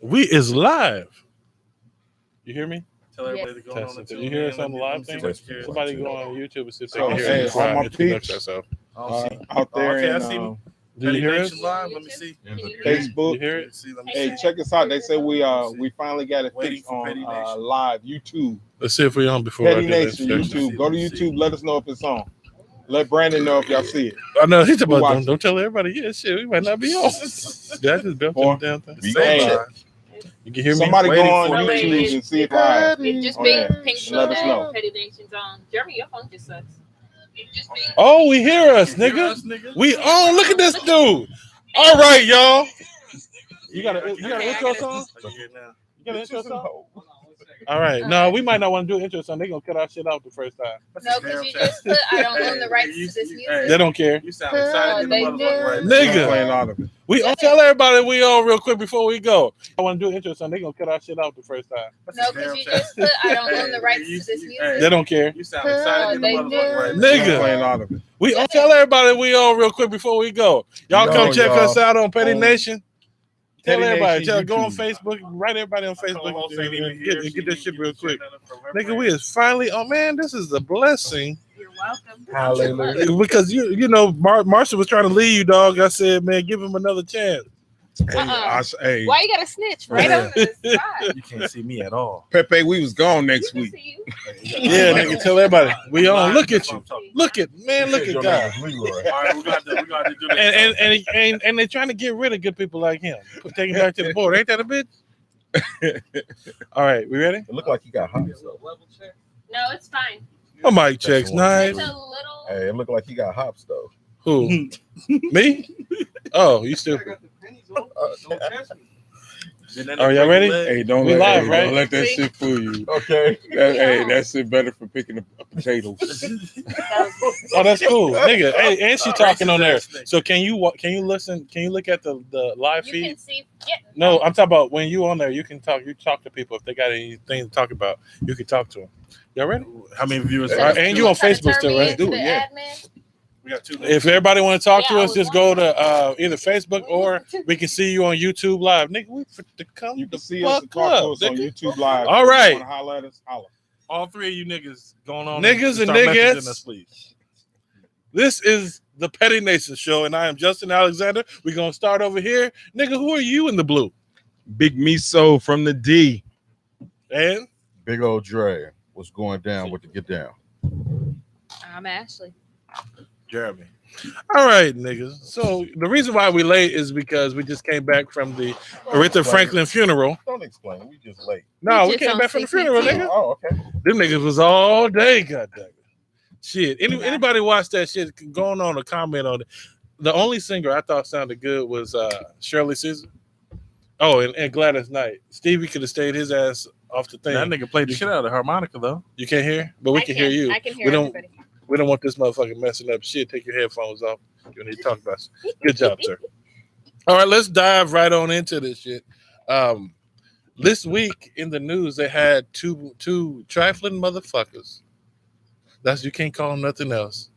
We is live. You hear me? Tell everybody to go on the You hear us on the live thing? Somebody go on YouTube and see if they So, can hear hey, me before all I my introduce peeps, myself. out there okay, I in see me. Do you hear us? Live? Let me see. You Facebook. hear it? Hey, check us out. They said we finally got it fixed on live YouTube. Let's see if we're on before Petty I do the Nation introduction. YouTube. Go to YouTube. Let us know if it's on. Let Brandon know if y'all see it. I know he's about watching? don't tell everybody. Yeah, shit, we might not be on. That just built Boy. them down thing. Hey, You can hear me? somebody go Waiting on for it. YouTube and see it live. It just Oh, being yeah. pink. Let us know. Petty Nation's on. Jeremy, your phone just sucks. It just being Oh, we hear us, nigga. We on. Look at this dude. All right, y'all. You got an intro song? You got an intro song? All right. No, we might not want to do an intro song. They're going to cut our shit out the first time. no, because you just put I don't own the rights to this music. They don't care. You sound excited. They Nigga. Playing all of it. We tell everybody we on real quick before we go. I want to do an intro song. They're going to cut our shit out the first time. No, because you just put I don't own the rights to this music. They don't care. You sound excited. Nigga. Playing all of it. We tell everybody we on real quick before we go. Y'all come check us out on Petty Nation. Tell Petty everybody. Nation Go on YouTube. Facebook. Write everybody on Facebook. And get this shit real quick. Nigga, we is finally. Oh man, this is a blessing. You're welcome. Hallelujah. Because you know, Marshall was trying to leave you, dog. I said, man, give him another chance. Hey, Why you gotta snitch right on the spot? You can't see me at all. Pepe, we was gone next You week. can see Yeah, nigga, tell everybody we on. Look at you. Look at God. All right, we got to do this. And they're trying to get rid of good people like him. Take him back to the board. Ain't that a bitch? All right, we ready? It looked like he got hops. No, it's fine. My mic checks It's nice. a little. Hey, it looked like he got hops though. Who? Me? Oh, you stupid. Are y'all ready? Hey, don't We let, live, hey, right? don't let that shit fool you. Okay. Hey, that shit better for picking the potatoes. Oh, that's cool, nigga. Hey, and she talking on there. So can you listen? Can you look at the live You feed? can see. Yeah. No, I'm talking about when you on there. You can talk. You talk to people if they got anything to talk about. You can talk to them. Y'all ready? How many viewers? All right, and you on Facebook still, right? Do it. yeah. We got 2. If everybody want to talk to Yeah, I us, was just go to either Facebook or we can see you on YouTube live, nigga. We fit to come You the can see us and fuck talk to up, us on nigga. YouTube Live. All If you right. wanna holler at us, holler. All 3 of you niggas going on. Niggas and start messaging niggas. us, please. This is the Petty Nation Show, and I am Justin Alexander. We're gonna start over here, nigga. Who are you in the blue? Big Meso from the D. And Big old Dre was going down with the get down. I'm Ashley. Jeremy. all right, niggas. So the reason why we late is because we just came back from the Aretha Franklin funeral. Don't explain. We just late. No, We we just came on back from the funeral, CPT. nigga. Oh, okay. Them niggas was all day, goddamn. Shit. Anybody watch that shit? Going on a comment on it. The only singer I thought sounded good was Shirley Caesar. Oh, and Gladys Knight. Stevie could have stayed his ass off the thing. That nigga played the shit out of the harmonica though. You can't hear, but we can hear you. I can hear We don't. everybody. We don't want this motherfucker messing up shit. Take your headphones off. You need to talk about it. Good job, sir. All right, let's dive right on into this shit. This week in the news, they had two trifling motherfuckers. That's you can't call them nothing else.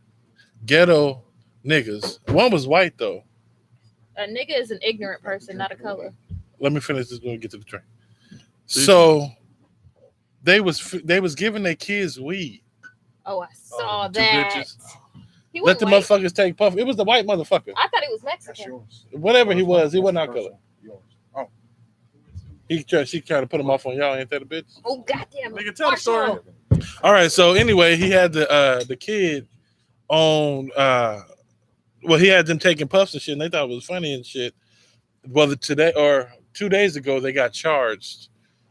Ghetto niggas. One was white though. A nigga is an ignorant person, not a color. Let me finish this when we get to the train. So they was giving their kids weed. Oh, I saw Two that. bitches. He Let wasn't the white. motherfuckers take puff. It was the white motherfucker. I thought he was Mexican. Whatever he was not color. Oh, She tried to put him off on y'all. Ain't that a bitch? Oh, goddamn. Nigga, tell the story. All right. So anyway, he had the kid on. He had them taking puffs and shit, and they thought it was funny and shit. Well, today or 2 days ago, they got charged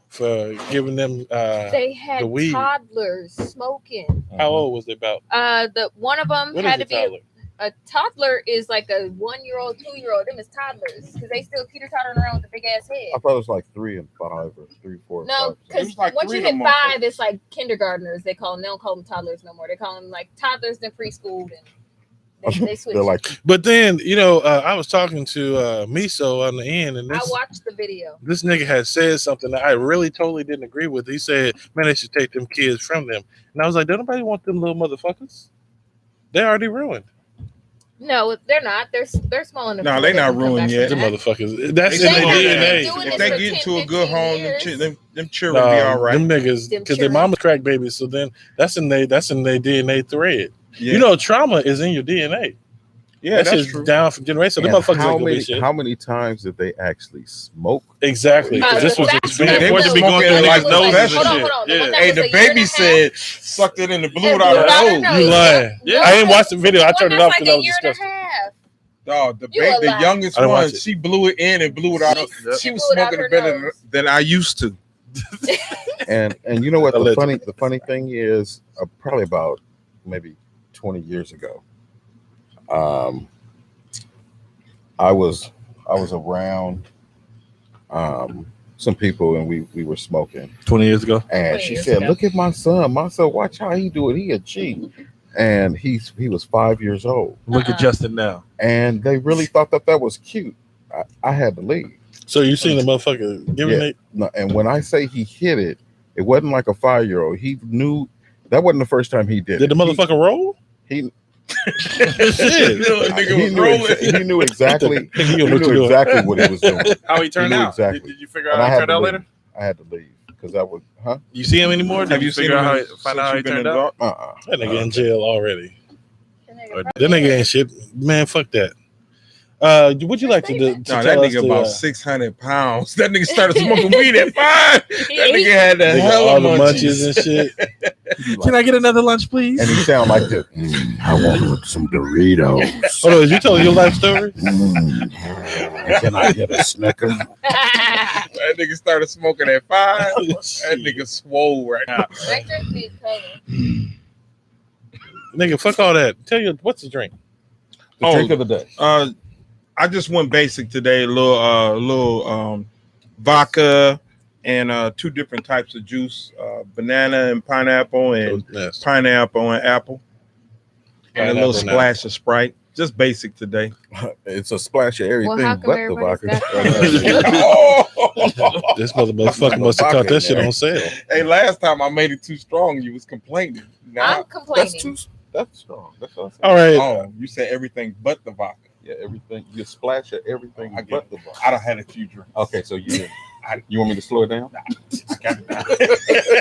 for giving them. They had the weed. toddlers smoking. How old was they about? The one of them What is had a to be toddler? a toddler is like a 1-year-old, 2-year-old. Them is toddlers because they still teeter-tottering around with a big ass head. I thought it was like 3 and 5 or 3, 4, No, 5. It because was like once three you of hit them 5, it's like kindergartners. They call them. They don't call them toddlers no more. They call them like toddlers in preschool. And they switch. They're like, But then I was talking to Meso on the end, and I watched the video. this nigga had said something that I really totally didn't agree with. He said, "Man, they should take them kids from them," and I was like, "Don't nobody want them little motherfuckers? They already ruined." No, they're not. They're small enough. No, to they where not can come ruined back yet. from Them that. motherfuckers. That's They in their not DNA. doing If this they for get 10, into a good 15 home, years. them children be all right. Them niggas, Them because their children. mama's crack babies, so then that's in their DNA thread. Yeah. You know, trauma is in your DNA. Yeah, that that's shit's true. down for generations. So them And motherfuckers how ain't gonna be many shit. how many times did they actually smoke? Exactly. Because this the was fact experience. they They was would be going smoking through like niggas' noses and hold on, shit. hold on. The one Yeah. that Hey, was the a year and baby a half. said sucked it in the blew it And out blew it out her her nose. nose. You lying. Yeah. I ain't watched the video. I One turned it that's off like because I a was year and a disgusted. half. Dog, You a the lie. youngest I didn't watch one, it. she blew it in and blew it out. She was blew it out smoking her it better nose. than I used to. And you know what Allegedly. the funny thing is, probably about maybe 20 years ago, I was around some people and we were smoking, 20 years ago. and 20 she years said, ago. "Look at my son, watch how he do it. He a G." And he was 5 years old, Look at Justin now. and they really thought that was cute. I had to leave. So you seen the motherfucker giving Yeah. it? No, and when I say he hit it, it wasn't like a 5-year-old. He knew that wasn't the first time he did Did it. the motherfucker roll? He Shit. he knew exactly. He He knew what knew you exactly what he was doing. How he turned knew out? exactly. Did you figure And out I how he had turned to out leave. later? I had to leave because that was, You see him anymore? Did Have you seen figure him out since find out how he you've been turned in out? dark? That nigga in Okay. jail already. That nigga That probably nigga ain't is. shit. Man, fuck that. Would you like to No, that tell us nigga about 600 pounds. That nigga started smoking weed at 5. That nigga had the nigga, hell all of the munchies. munchies and shit? Can I get another lunch, please? and he sounded like this. I want some Doritos. Hold on, is you telling your life story? And can I get a Snicker? That nigga started smoking at 5. That nigga swole right now. That drink needs color. Nigga, fuck all that. Tell you what's the drink? The drink of the day. I just went basic today. A little vodka and 2 different types of juice, banana and pineapple, and Nasty. pineapple and apple, and a little Pineapple and splash of Sprite. Just basic today. It's a splash of everything Well, how come but the everybody's vodka. got Oh! This motherfucker must have caught that shit on sale. Hey, last time I made it too strong, you was complaining. I'm Now, complaining. That's strong. That's what I said. All right. oh, you said everything but the vodka. Yeah, everything. You splash of everything I get but it. the vodka. I done had a few drinks. Okay, so you want me to slow it down? I got it now.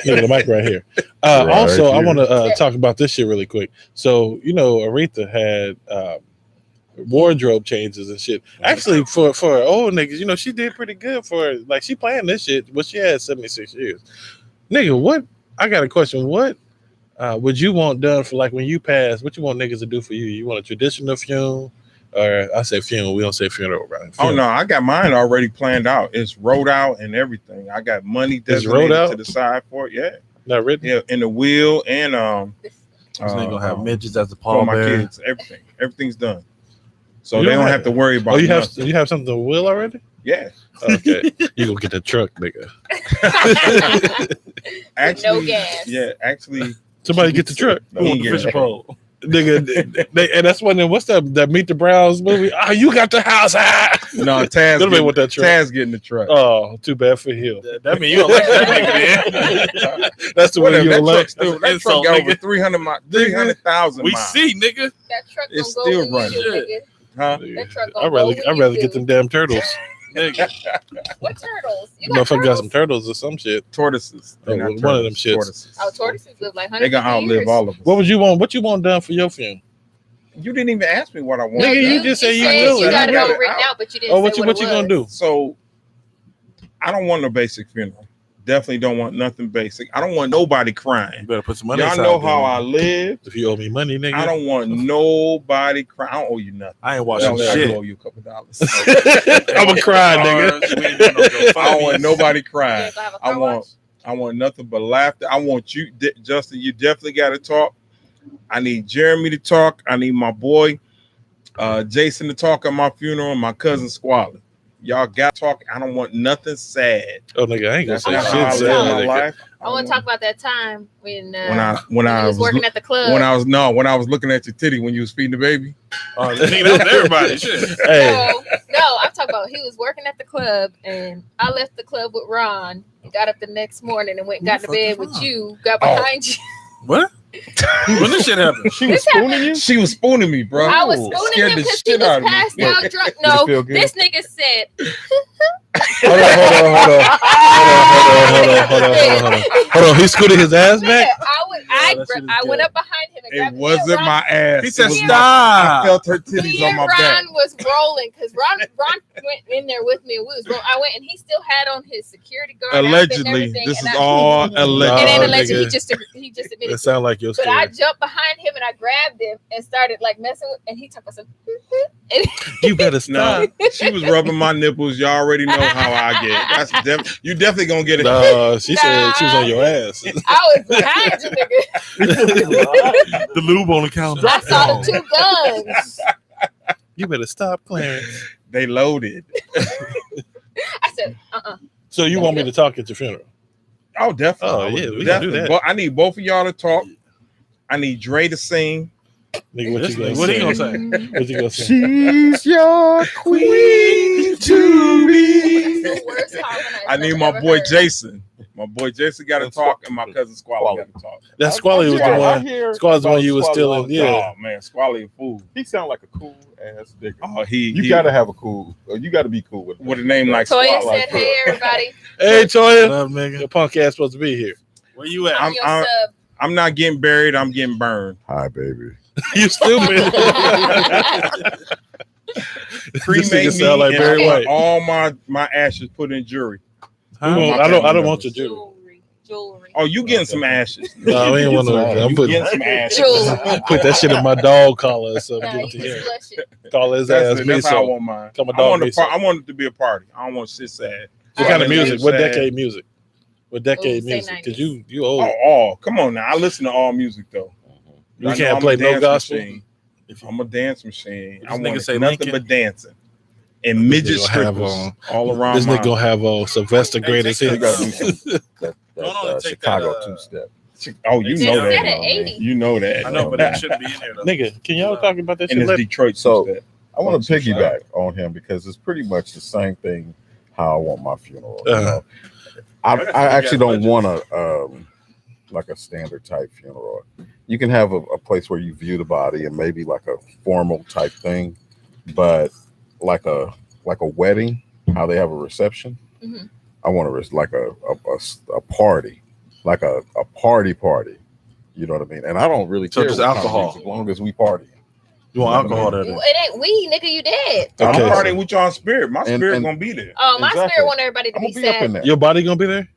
Give the mic right here. Right Also, I here. want to talk about this shit really quick. So, you know, Aretha had wardrobe changes and shit. Actually, for old niggas, you know, she did pretty good for, like, she playing this shit, but she had 76 years. Nigga, what? I got a question. What would you want done for, like, when you pass? What you want niggas to do for you? You want a traditional funeral? Or I say funeral. We don't say funeral, right? Oh no, I got mine already planned out. It's wrote out and everything. I got money It's wrote designated out? to the side for it. Yeah, Not written? yeah, in the will and This nigga gonna have midgets as the for my pallbearer. kids. Everything's done. So You they don't don't have- have to worry about. Oh, you have nothing. something to will already? Yeah, Okay. You gonna get the truck, nigga. actually, no gas. yeah, actually, Somebody get the truck. No, he Who ain't want the getting fishing it. pole? Nigga, and that's when what's that Meet the Browns movie? Oh, you got the house high. no, Taz Little bit with that truck. Taz getting the truck. Oh, too bad for him. That mean you don't like that nigga, man. That's the way Whatever, you that don't truck like. still, That's that an truck insult, got over nigga. 300,000 We miles. see, nigga. That truck It's gonna go still where you running. do, nigga. Huh? That truck I'd gonna rather go where you get do. them damn turtles. Nigga. What turtles? You got Motherfucker got turtles? some turtles or some shit. Tortoises. They're Oh, not one of turtles, them shits. Tortoises. Oh, tortoises live like They 150 gonna outlive years. all of us. What would you want? What you want done for your funeral? You didn't even ask me what I want. Nigga, you just say you will You it. got it You all read it written out. out, but you didn't Oh, what say you what gonna do? So I don't want no basic funeral. Definitely don't want nothing basic. I don't want nobody You crying. better put some money Y'all aside, know how then. I live. If you owe me money, nigga. I don't want nobody crying. I don't owe you nothing. I ain't I watching only shit. owe you a couple dollars. I'm a cry, nigga. We ain't doing no GoFundMes. I don't want nobody You crying. ain't gonna have a I car want- wash? I want nothing but laughter. I want you, Justin. You definitely got to talk. I need Jeremy to talk. I need my boy Jason to talk at my funeral. And my cousin Squally. Y'all got to talk. I don't want nothing sad. Oh, nigga, I ain't gonna That's say not I how I shit. live wanna my Sad. life. I want to talk about that time when when I you was working at the club. when I was looking at your titty when you was feeding the baby. Oh, nigga, that was everybody. Shit. Hey, No, I'm talking about he was working at the club, and I left the club with Ron. And got up the next morning and went and got Who to the bed fuck is with Ron? you. Got Oh. behind you. What? When this shit happened, She was spooning you? She was spooning me, bro. I was spooning Scared him the because he shit out was of me. passed out drunk. Did it No, feel good? this nigga said, Hold on. He scooted his ass back. I went up behind him and It grabbed him. wasn't my ass. he said, It was "Stop." I felt her titties Me on and my back. Ron was rolling because Ron went in there with me and we was rolling. I went and he still had on his security guard outfit and Allegedly, everything, this and is I- all It alleged. ain't Oh, alleged. nigga. He just admitted. That sound like your But I story. jumped behind him and I grabbed him and started like messing with, and he took us. You better No, stop. she was rubbing my nipples. Y'all already know how I get. That's you definitely gonna get it. No, she said she was on your ass. I was behind you, nigga. The lube on the counter. I saw the 2 guns. You better stop, Clarence. They loaded. I said, So you want me to talk at your funeral? Oh, definitely. Oh, yeah, we can do Definitely. that. But I need both of y'all to talk. I need Dre to sing. Nigga, what you gonna What say? he gonna say? What you gonna say? She's your queen to be. the worst harmonized I need I've my ever boy heard. Jason. My boy Jason got to And talk, and my cousin Squally got to talk. That Squally was the one. Squally's the one you was still stealing. Yeah. Oh man, Squally a fool. He sound like a cool ass nigga. Oh, You gotta have a cool. You gotta be cool with him. with a name like Toya Squally. said, "Hey everybody, Hey, What Toya. up, nigga? Your punk ass supposed to be here. Where you at? I'm your I'm- sub." I'm not getting buried. I'm getting burned. Hi, baby. You stupid. Cremate nigga me sound like and Barry I want White. all my ashes put in jewelry. I don't want your jewelry. Jewelry. Oh, you getting some ashes? No, we ain't want no. I'm You putting getting some ashes? Jewelry. put that shit in my dog collar or something. Nah, Give it you to just him. flush it. Call his ass That's how I Meso. want mine. Call my I dog want, Meso. I want it to be a party. I don't want shit sad. What kind of Yeah, music? What sad. decade music? What decade Ooh, say music? 90s. Because you old. Oh, come on now. I listen to all music though. We I know can't I'm play a no dance gospel. machine. I'm a dance machine. This I nigga want say nothing Lincoln. but dancing and midget gonna have strippers all around. This my nigga gonna have Sylvester Hey, Greatest take You gotta do Hits. some that Don't only take Chicago that, 2-step. Oh, you They know said that. it 80. You know that. I know, but it shouldn't be in there though. Nigga, can y'all talk about that And shit it's later? Detroit So- two-step. I want to piggyback on him because it's pretty much the same thing how I want my funeral. You know? I actually don't want a like a standard type funeral. You can have a place where you view the body and maybe like a formal type thing, but like a wedding, how they have a reception. Mhm. I want a party, like a party. You know what I mean? And I don't really So care just what kind of alcohol. music, as long as we party. You want alcohol there? then? It ain't weed, nigga. You dead. I'm Okay. partying with y'all spirit. My spirit and- gonna be there. Oh, my Exactly. spirit want everybody to I'm be gonna be up in sad. there. Your body gonna be there?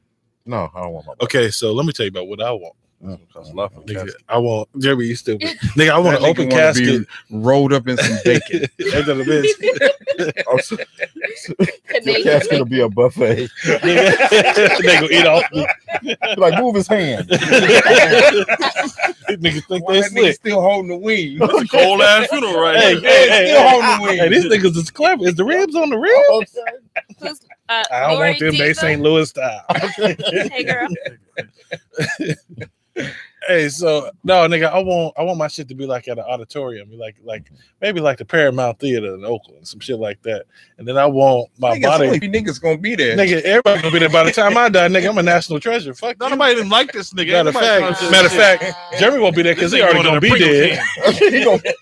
No, I don't want my. Okay, so let me tell you about what I want. Love for Nigga, casket. I want Jeremy, you stupid. Nigga, I want That an open nigga wanna be casket. rolled up in some bacon. Ain't that a bitch? Oh, so your Canadian casket will be a buffet. They gonna eat off me. Like move his hand. Niggas think Why they that nigga slick. still holding the wing? It's a cold ass funeral right Hey, now. Still holding the wing. Hey, these niggas is clever. Is the ribs on the ribs? Who's, I don't Lori want them. They Diva? St. Louis style. Hey, girl. Hey, so no, nigga, I want my shit to be like at an auditorium, like maybe like the Paramount Theater in Oakland, some shit like that. And then I want my Niggas, body, only niggas gonna be there. nigga, everybody gonna be there by the time I die, nigga. I'm a national treasure. Fuck No, you. nobody even like this nigga. Matter of fact, Jeremy won't be there because he already gonna be dead.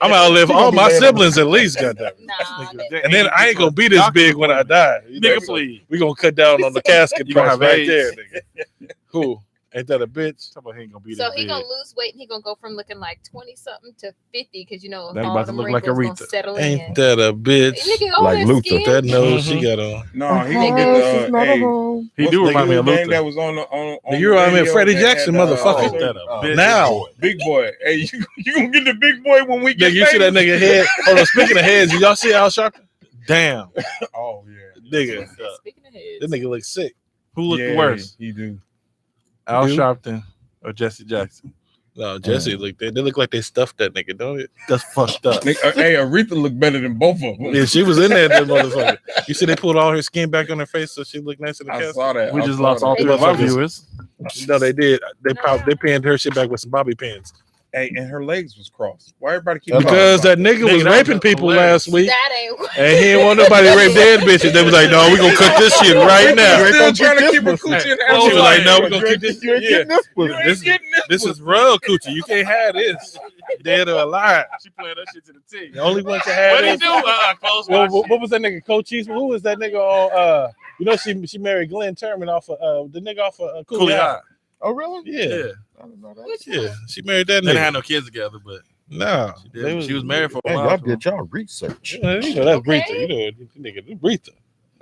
I'm gonna outlive all my siblings at least, goddamn. Nah, Nigga. And then I ain't gonna be this big when I die. You know, Nigga, so please. we gonna cut down on the casket You gonna price have right AIDS. there, nigga. Who? Ain't that a bitch? Somebody ain't gonna be So that he big. gonna lose weight and he gonna go from looking like 20 something to 50 because you know That all about to them look like wrinkles Aretha. gonna settle Ain't in. that a bitch? Nigga, all Like that Luther. skin. That nose she got on. No, he gonna get the. Hey, He what's do the remind me of dude's name Luther. that was on You remind me of radio Freddie that Jackson, had, motherfucker. Ain't that a bitch? Now, Big boy. Hey, you gonna get the big boy when we get nigga, you see that nigga head? Hold on, speaking of heads, did y'all see Al Sharpton? Damn. Oh yeah. Nigga, Speaking of heads. that nigga look sick. Who looked Yeah, worse? He do. Al Dude. Sharpton or Jesse Jackson? No, Jesse look. They look like they stuffed that nigga, don't it? That's fucked up. Hey, Aretha look better than both of them. Yeah, she was in there, that motherfucker. You see, they pulled all her skin back on her face so she looked nice in the I casket. saw that. We I just saw lost that. all three of our Motherfuckers. viewers. No, they did. They pinned her shit back with some bobby pins. Hey, and her legs was crossed. Why everybody keep Because that talking nigga Nigga, was that raping was people hilarious. last week, That ain't. and he didn't want nobody to rape dead bitches. They was like, no, we gonna cut this shit right now. Still gonna trying get to keep her this coochie in the Hey, She was like, no, Hey, we gonna keep this. You ain't Yeah, getting this You pussy. ain't This- getting this pussy. is real coochie. You can't have this, dead or alive. She playing that shit to the T. The only one to have What he this. do? Close Well, my what shit. was that nigga? Coach Eastman? Who was that nigga on? You know, she married Glenn Turman off of the nigga off of Cooley Cooley High. High. Oh, really? Yeah, Yeah. I didn't know that. Which yeah, one? she married that They didn't nigga. have no kids together, but No, she was married for a Man, while. y'all did y'all research. You know that's Okay. Breather. You know, nigga, Breather.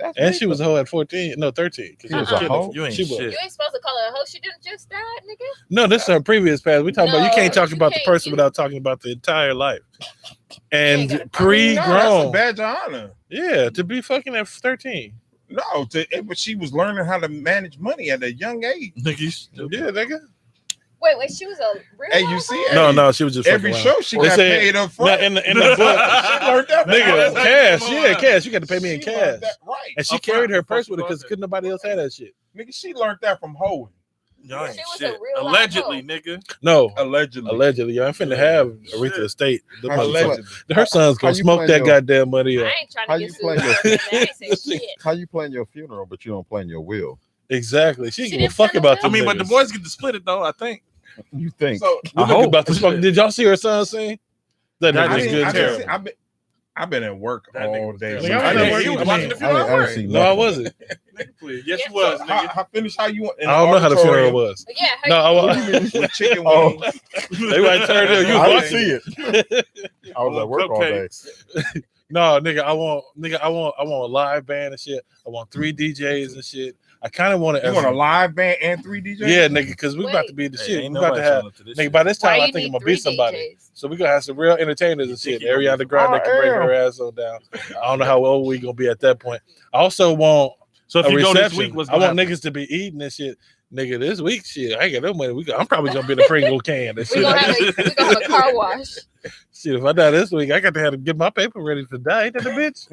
That's And she Rita. was a hoe at 14, no 13. 'cause She was Uh-uh. a hoe. You ain't She was. shit. You ain't supposed to call her a hoe. She didn't just die, nigga. No, this is her previous past. We talking about you No, can't talk you about the can't. person You- without talking about the entire life. ain't And gotta- No, that's a pre-grown, badge of honor. yeah, to be fucking at 13. No, but she was learning how to manage money at a young age. Nigga, you stupid. Yeah, nigga. Wait, she was a real. Hey, you see, No, she was just every fucking around. show she They got said- paid up No, front. in the book, She learned that. nigga, that's how cash, you come yeah, on. cash. You got to pay me in She cash. learned that right. And she Up carried front, her before purse she with her bought because that. couldn't nobody else have that shit. Nigga, she learned that from hoeing. Y'all ain't She was a shit. real life Allegedly, hoe. nigga. No, Allegedly. allegedly, yo, I'm finna have Aretha Shit. estate. The How you motherfucker- Allegedly. her son's How gonna you smoke plan that your- goddamn money I up. ain't trying How to you get plan sued. your- for nothing. I ain't say shit. How you plan your funeral, but you don't plan your will? Exactly. She She didn't give a didn't fuck plan about no them I mean, but the niggas. boys get to split it though. I think. You think? So The I nigga hope. about to smoke. Did y'all see her son scene? That I nigga's didn't- good I as didn't hell. I've been at work That nigga all was day. terrible. Nigga, I was didn't- at work. He was I watching mean, the I funeral. didn't, I didn't right? see No, I nothing. wasn't. Nigga, please. Yes, Yes, you was, How, nigga. how finish how you in I don't know how the funeral was. But yeah, her No, I What was. do you mean? with chicken Oh. wings. They might turn there. You was I didn't watching see it. I was Oh, at work all day. cupcakes. No, nigga, I want a live band and shit. I want 3 DJs and shit. I kind of want to. You want a live band and 3 DJs? Yeah, nigga, because we about Wait. to be the Hey, shit. ain't We about to nobody have. showing up to this Nigga, shit. by this time, Why I you think I'm need gonna 3 be somebody. DJs? So we gonna have some real entertainers and You think shit. you gonna Ariana be Grande somebody? can bring Oh, her ass on down. I don't know how old we gonna be at that point. I also want So if a you go this reception. week, what's I gonna want happen? niggas to be eating and shit. Nigga, this week, shit, I ain't got no money. I'm probably gonna be in a Pringle can and We shit. gonna have a car wash. Shit, if I die this week, I got to have to get my paper ready to die. Ain't that the bitch?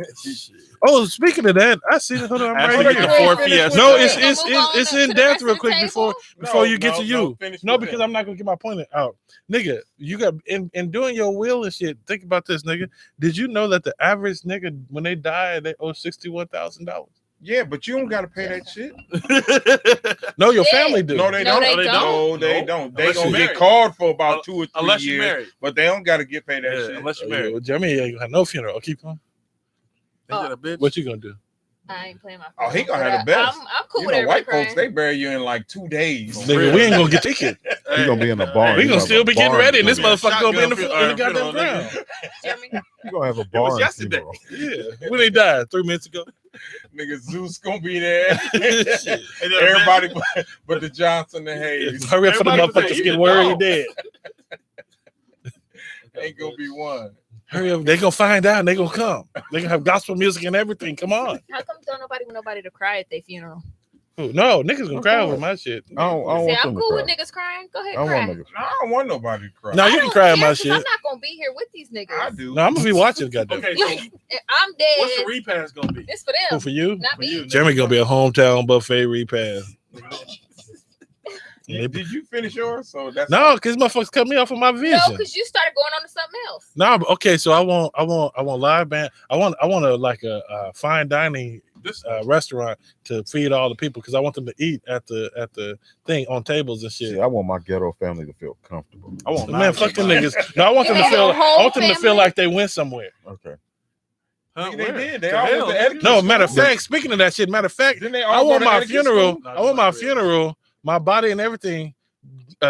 Oh, speaking of that, I see. Hold on, I'm After right you here. get Wait, Ford finish Fiesta. with No, that. it's We're it's gonna move it's, it's on in to the depth rest real of the quick table? before you get to you. Finish No, with because that. I'm not gonna get my point out, nigga. You got in doing your will and shit. Think about this, nigga. Did you know that the average nigga when they die they owe $61,000? Yeah, but you don't gotta pay that shit. No, your Yeah. family do. No, they No, don't. they No, they don't. No, they Nope. don't. They Unless gonna you get married. called for about 2 or 3 Unless you're years, married. but they don't gotta get paid that Yeah, shit. unless you're married. Well, Jeremy ain't gonna have no funeral. Keep on. Ain't that a bitch? What you gonna do? I ain't playing my. Oh, he gonna phone, have the but best. I'm cool You with know, white everybody folks, crying. they bury you in like 2 days. Nigga, we ain't gonna get ticket. He gonna be in a barn. We He gonna have still a be getting barn ready, and this funeral. motherfucker gonna be in the Shotgun goddamn funeral, ground. Jeremy, You gonna have a was barn yesterday. funeral. Yeah, when they died 3 minutes ago. Nigga, Zeus gonna be there. Shit. Ain't that a Everybody but the Johnson and Hayes. Hurry up for the Everybody motherfuckers say, get "You worried he know." dead. Ain't gonna be one. Hurry up, they gonna find out. And they gonna come. They gonna have gospel music and everything. Come on. how come don't nobody want nobody to cry at their funeral? Ooh, no, niggas gonna Of cry course. over my shit. I don't See, want I'm them to cool cry. with niggas crying. Go ahead, I don't cry. want niggas. No, I don't want nobody to cry. No, I you can don't cry at care, my 'cause shit. I'm not gonna be here with these niggas. I do. No, I'm gonna be watching. Goddamn. Okay, so Like, if I'm dead. what's the repass gonna be? This for Cool them, for you. not For me. you. Jeremy gonna be a hometown buffet repass. Did you finish yours? So that's No, because motherfuckers cut me off of my No, vision. because you started going on to something else. No, but okay, so I want live band. I want a fine dining This restaurant to feed all the people because I want them to eat at the thing on tables and shit. See, I want my ghetto family to feel comfortable. I want Man, fuck them mine. niggas. No, I want them to Yeah, feel. your whole I want them to feel family? like they went somewhere. Okay. Huh, They where? did. They The all hell, went to nigga? etiquette No, school. matter of fact, speaking of that shit, matter of fact, Didn't they I all want go to my etiquette funeral. school? I want my funeral, my body and everything,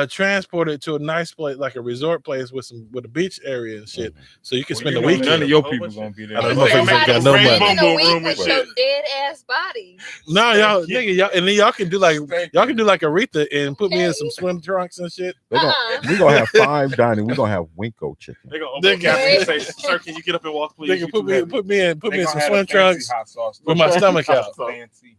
transported to a nice place, like a resort place with a beach area and shit, so you can Well, spend you the know, weekend. none of your Whole people bunch gonna be there. I don't And know if you ain't gotta got no spend money. a week Room with and your shit. dead ass body. No, y'all, nigga, y'all, and then y'all can do like Thank y'all you. can do like Aretha and put me in Okay. some swim trunks and shit. They're gonna, we gonna have 5 dining. We're gonna have Winko chicken. They gonna They open the cabinet and got- say, "Sir, can you get up and walk, please?" They can You put too me heavy." put me in They some gonna have swim the fancy trunks hot sauce. with my stomach out. Fancy.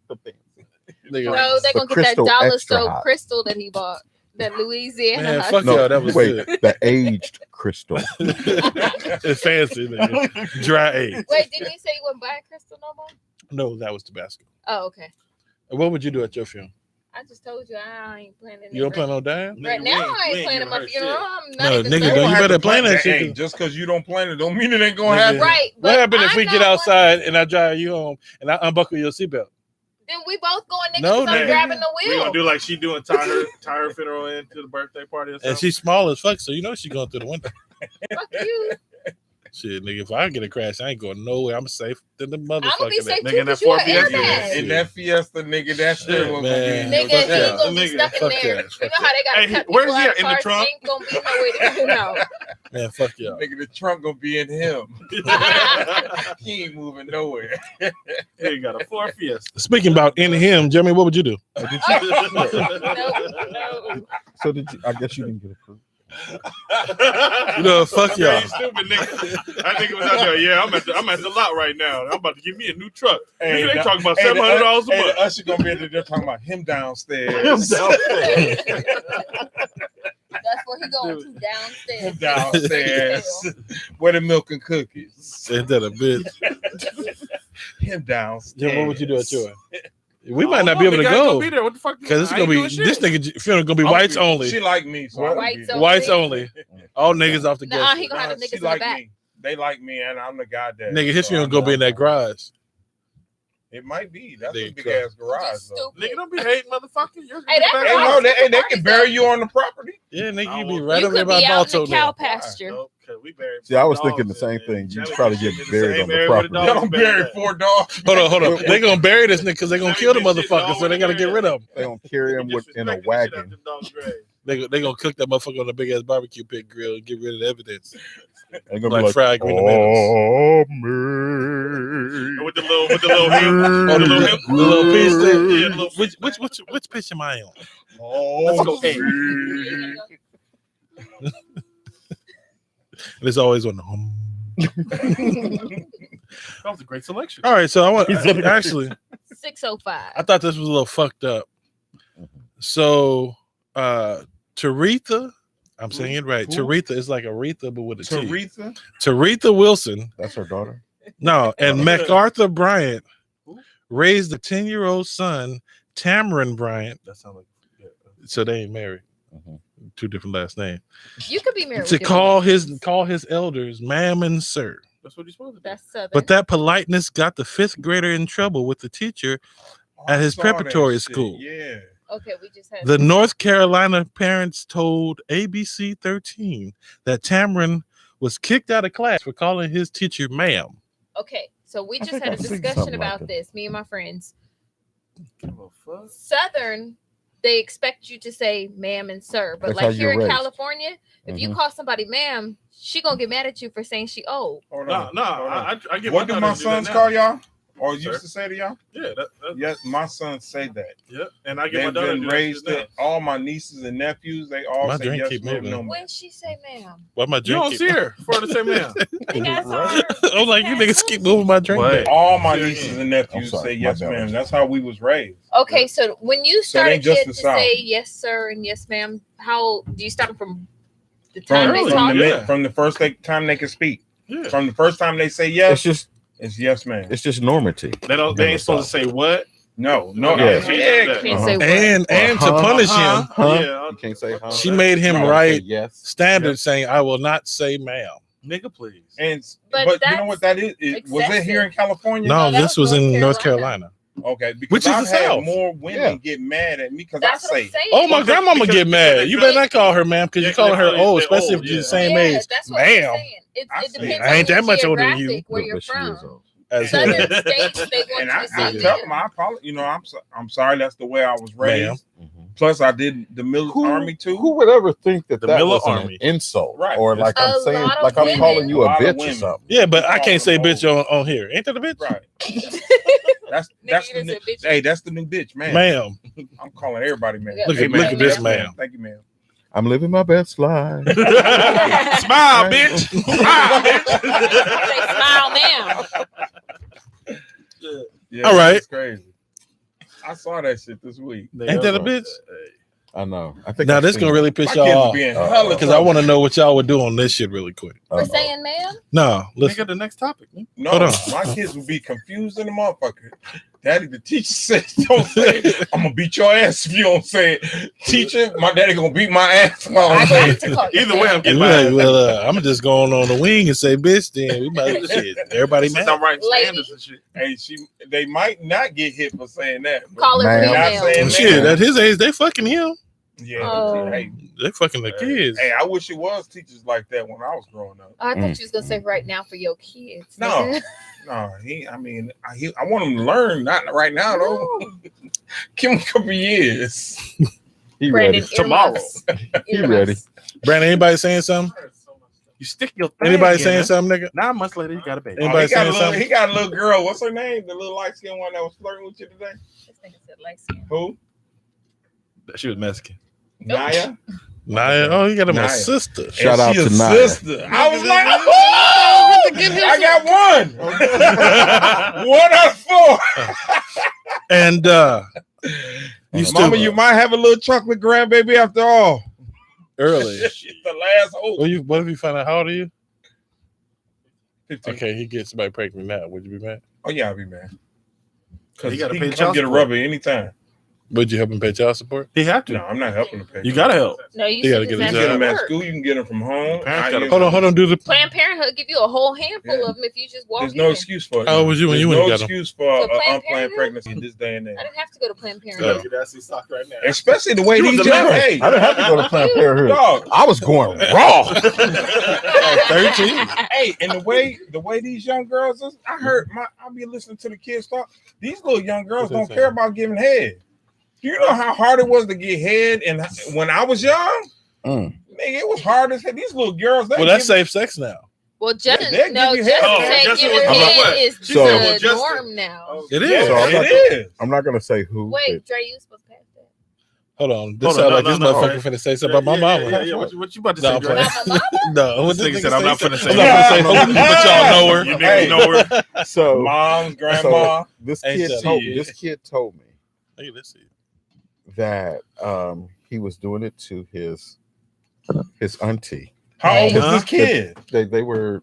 Nigga, No, they're The gonna get that crystal dollar extra store hot. crystal that he bought. That Louisiana. man, hot fuck sauce. y'all. That was wait, good. the aged crystal. It's fancy, nigga. Dry age. Wait, didn't he say he wouldn't buy crystal no more? No, that was Tabasco. Oh, okay. What would you do at your funeral? I just told you I ain't planning. You don't plan on dying? Right now, I ain't planning my funeral. I'm not No, even nigga, saying- don't you have better to plan that Hey, shit. just because you don't plan it, don't mean it ain't gonna Nigga. happen. Right. What but happens if I'm we get not outside and I drive you home and I unbuckle your seatbelt? Then we both going, nigga, No, because I'm nigga. grabbing the We wheel. gonna do like she doing tie her funeral into the birthday party or something. And she's small as fuck, so you know she's going through the window. Fuck you. Shit, nigga, if I get a crash, I ain't going nowhere. I'm safe than the motherfucker. I'm gonna be safe Nigga, too in that because you an Ford Fiesta, airbag. In that Fiesta, nigga, that Shit, shit was gonna man. be. Nigga, Fuck he that. gonna be Nigga, stuck in fuck there. that, You fuck know how they gotta Hey, cut where's people he out at? of In the cars? trunk? Ain't gonna be no way to get him out. Man, fuck y'all. Nigga, the trunk gonna be in him. He ain't moving nowhere. He got a Ford Fiesta. Speaking about in him, Jeremy, what would you do? No. So did you? I guess you didn't get approved. You know, fuck Yeah, y'all. you stupid nigga. That nigga was out there. Yeah, I'm at the lot right now. I'm about to give me a new truck. Nigga, they talking about $700 a Hey, the month. usher gonna be in there talking about him downstairs. That's where he going to downstairs. Him downstairs. Where the milk and cookies. Ain't that a bitch? Him downstairs. Jim, what would you do at yours? We might not be able to Nigga, I ain't go gonna be there. What the fuck? because it's I gonna ain't be doing this shit. nigga funeral gonna be whites only. She like me, so I would Whites be- only. Whites only. All niggas off the Nah, guest. he gonna have the She niggas in the like back. me. They like me, and I'm the guy that. Nigga, his so funeral I gonna know be in that garage. It might be. That's They a big go. ass garage, Just though. stupid. Nigga, don't be hating, motherfucker. You're Hey, that Hey, no, they can bury you on the property. Yeah, nigga, I you be want- right You over there could by be out in Balto the cow now. pasture. Nope, 'cause we buried See, I was dogs thinking the same and thing. You jelly probably shit get in the buried same on the area where property. dogs Y'all don't buried bury at. 4 dogs. Hold on. They gonna bury this nigga because they gonna kill the motherfucker, so they gotta get rid of him. They gonna carry him in a Disrespecting the shit out wagon. the dog's grave. They gonna cook that motherfucker on a big ass barbecue pit grill and get rid of the evidence. They're gonna Like be like, fried green tomatoes. "Oh, With the little him. Oh, the little him. the little piece thing. Yeah, the little Which pitch am I on? Let's go. Hey. And it's always on. That was a great selection. All right, so I want actually. 605. I thought this was a little fucked up. So, Taretha, I'm saying it right. Who? Taretha is like Aretha, but with a T. Taretha? Taretha Wilson, that's her daughter." no, and MacArthur Bryant raised a 10-year-old son, Tamarin Bryant. That sounds like So they ain't married. Mhm. Two different last names. You could be married To with call his elders ma'am and sir. that's what you're supposed to do. That's southern. But that politeness got the 5th grader in trouble with the teacher at his I saw that preparatory shit, school. Yeah. okay, we just had The North Carolina parents told ABC 13 that Tamarin was kicked out of class for calling his teacher ma'am. Okay, so we I just think had a I've seen discussion something like about that. this, me and my friends. Give a fuck. Southern, they expect you to say ma'am and sir, but That's how like here you're in raised. California, if you Mhm. call somebody ma'am, she gonna get mad at you for saying she old. Hold No, on. no. Hold on. I get What do my daughter to do that sons now. call y'all? Or Sir. used to say to y'all? Yeah, Yes, my sons say that. yeah. And I get my They've daughter to been do that raised shit now. it. All my nieces and nephews, they all My say drink yes, keep ma'am, moving. no, ma'am. When she say ma'am, Why my You drink don't keep see her for the same man. I think I saw Right. her. I'm like, you niggas keep moving my drink What? back. All my Say it nieces again. and nephews I'm sorry, say my yes, bad. ma'am. That's how we was raised. Okay, so when you So they started just to the South. say yes sir and yes ma'am, how do you start from the From, time Early. they from, talk? the, Yeah. from the first time they can speak. Yeah. From the first time they say It's yes, just it's yes, ma'am. it's just normative. They ain't supposed to say what. No. Yeah. Can't Yeah. say what. And to Huh? punish Uh-huh. him, Huh? Yeah. You can't say huh. she made him No, You write say yes. standards saying, I will not say ma'am. Nigga, please. And But but you that's know what that is? Was it here in California? No, that this was was in North North Carolina. Carolina. Okay, because Which is I've the had South. more women Yeah. get mad at me because That's I what I'm say, saying. Oh, my Because- grandmama because- get mad. because You they better feel- not call her ma'am because Yeah, you're calling 'cause her they old, feel especially old, if you're yeah. the same yeah, age. that's what I'm Ma'am. saying. It I depends say- on I ain't your that much older than you. geographic where But you're she from. is old. As Southern him. states, they want and you I to say tell ma'am. them, I apologize. You know, I'm sorry. That's the way I was raised. Ma'am. Mhm. Plus, I did the military army too. Who would ever think that The that Miller was an Army. insult, Right. or like A I'm saying, lot of like I'm women- calling you A a lot of bitch or women. something? Yeah, but I Call can't say them bitch on here. Ain't that a bitch? Right. That's Nigga, the you new, just said bitch. hey, that's the new bitch, man. Ma'am. I'm calling everybody, man. Look at- Hey, look ma'am. at this Yes, man. Thank you, ma'am. I'm living my best life. Smile, bitch. Smile, Say smile, ma'am. Yeah, All right. It's crazy. I saw that shit this week. Ain't that a bitch? I know. I think Now I've this seen gonna it. really My piss kids y'all are off being hella because I want to know what y'all would do on this shit really quick. For Uh-oh. saying ma'am? No, Look listen. at the next topic. Man. No, Hold on. my kids would be confused in the motherfucker. Daddy, the teacher said, don't say it. I'm gonna beat your ass if you don't say it. Teacher, my daddy gonna beat my ass if I don't say it. Either way, I'm getting Like, mine. well, I'm just going on the wing and say, bitch, then we might shit. Everybody Since mad. I'm writing Lady. standards and shit. Hey, they might not get hit for saying that. But Call her Man, not female. saying Shit, at his age, they fucking him. yeah, Oh. hey, They fucking the kids. hey, I wish it was teachers like that when I was growing up. Oh, I thought you was gonna say right now for your kids. No. nigga. No, I want him to learn, not right now though. Give him a couple years. He Brandon, ready. Tomorrow. earmuffs. He Earmuffs. ready. Brandon, anybody saying something? You stick your thing Anybody in saying it. something, nigga? 9 months later, you got a baby. Anybody he, got saying a little, something? he got a little girl. What's her name? The little light skinned one that was flirting with you today? This nigga said light skin. Who? She was Mexican. Naya? Naya. Oh, you got him a Naya. sister. Shout And out she to a Naya. sister. I was like, oh, I got one. 1 out of 4. And you still Mama, you might have a little chocolate grandbaby after all. early. Shit, the last hope. What if you find out how old are you? 15. Okay, he gets somebody pregnant now. Would you be mad? Oh yeah, I'll be mad. Because He he gotta can pay come child get a support. rubber anytime. Would you help him pay child support? He had to. No, I'm not helping to pay. You gotta help. No, you You gotta should get You a can just get them job. at school. You can get them from home. Parents gotta- Hold on. Do the. Planned Parenthood give you a whole handful Yeah. of them if you just walk There's in. no excuse for it. How old was you when There's you no went and got 'em? excuse for So Planned unplanned Parenthood? pregnancy in this day and age. I didn't have to go to Planned Parenthood. Yeah. That's stock right now. Especially the way You was these a young. man. Hey, I didn't have to go to Planned Parenthood. dog. I was going raw. 13. Hey, and the way these young girls is, I be listening to the kids talk. These little young girls What's they don't saying? care about giving head. Do you know how hard it was to get head? And when I was young, Mm. nigga, it was hard as hell. These little girls, they Well, that's give- safe sex now. Well, Justin, They'll no, give you head. Justin Oh, said Justin giving was- head what? is She So- said, well, the Justin- norm now. It Yeah, is. So I'm not- it is. I'm not gonna say who. Wait, Dre, you supposed to pass that? Hold on. This Hold on, sounds like no, this no, motherfucker finna say something about my mama. What you about to No, say, I'm Dre? playing. About my mama? No, what This nigga said, I'm not finna say I'm not finna say who, but y'all know her. You niggas know her. So, Moms, so grandma. this Ain't kid that told shit. this kid told me Hey, let's see. that he was doing it to his auntie. How old was Huh? this kid? They were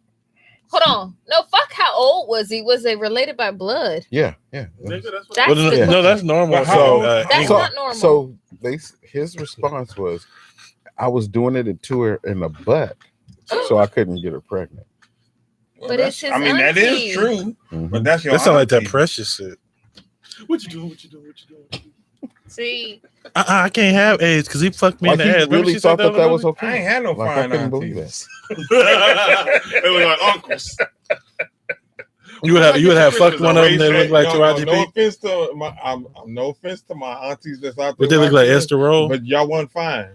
Hold on. No, fuck. How old was he? Was they related by blood? yeah. Nigga, that's what- That's Well, the no, that's normal. But how old- That's English. not normal. So his response was, I was doing it to her in the butt, so I couldn't get her pregnant. Well, But that's- it's his I mean, that auntie. is true. Mhm. But that's your That sound like that auntie. precious shit. What you doing? What you doing? What you doing? See, I can't have AIDS because he fucked me Like in he the ass. Remember really she said thought that on the was movie? I ain't okay. had no Like, I fine couldn't believe aunties. They look like uncles. You would have fucked one of them that looked like Taraji no P. offense to my, no offense to my aunties that's out there. But they look like watching this, Esther Roll. But y'all wasn't fine.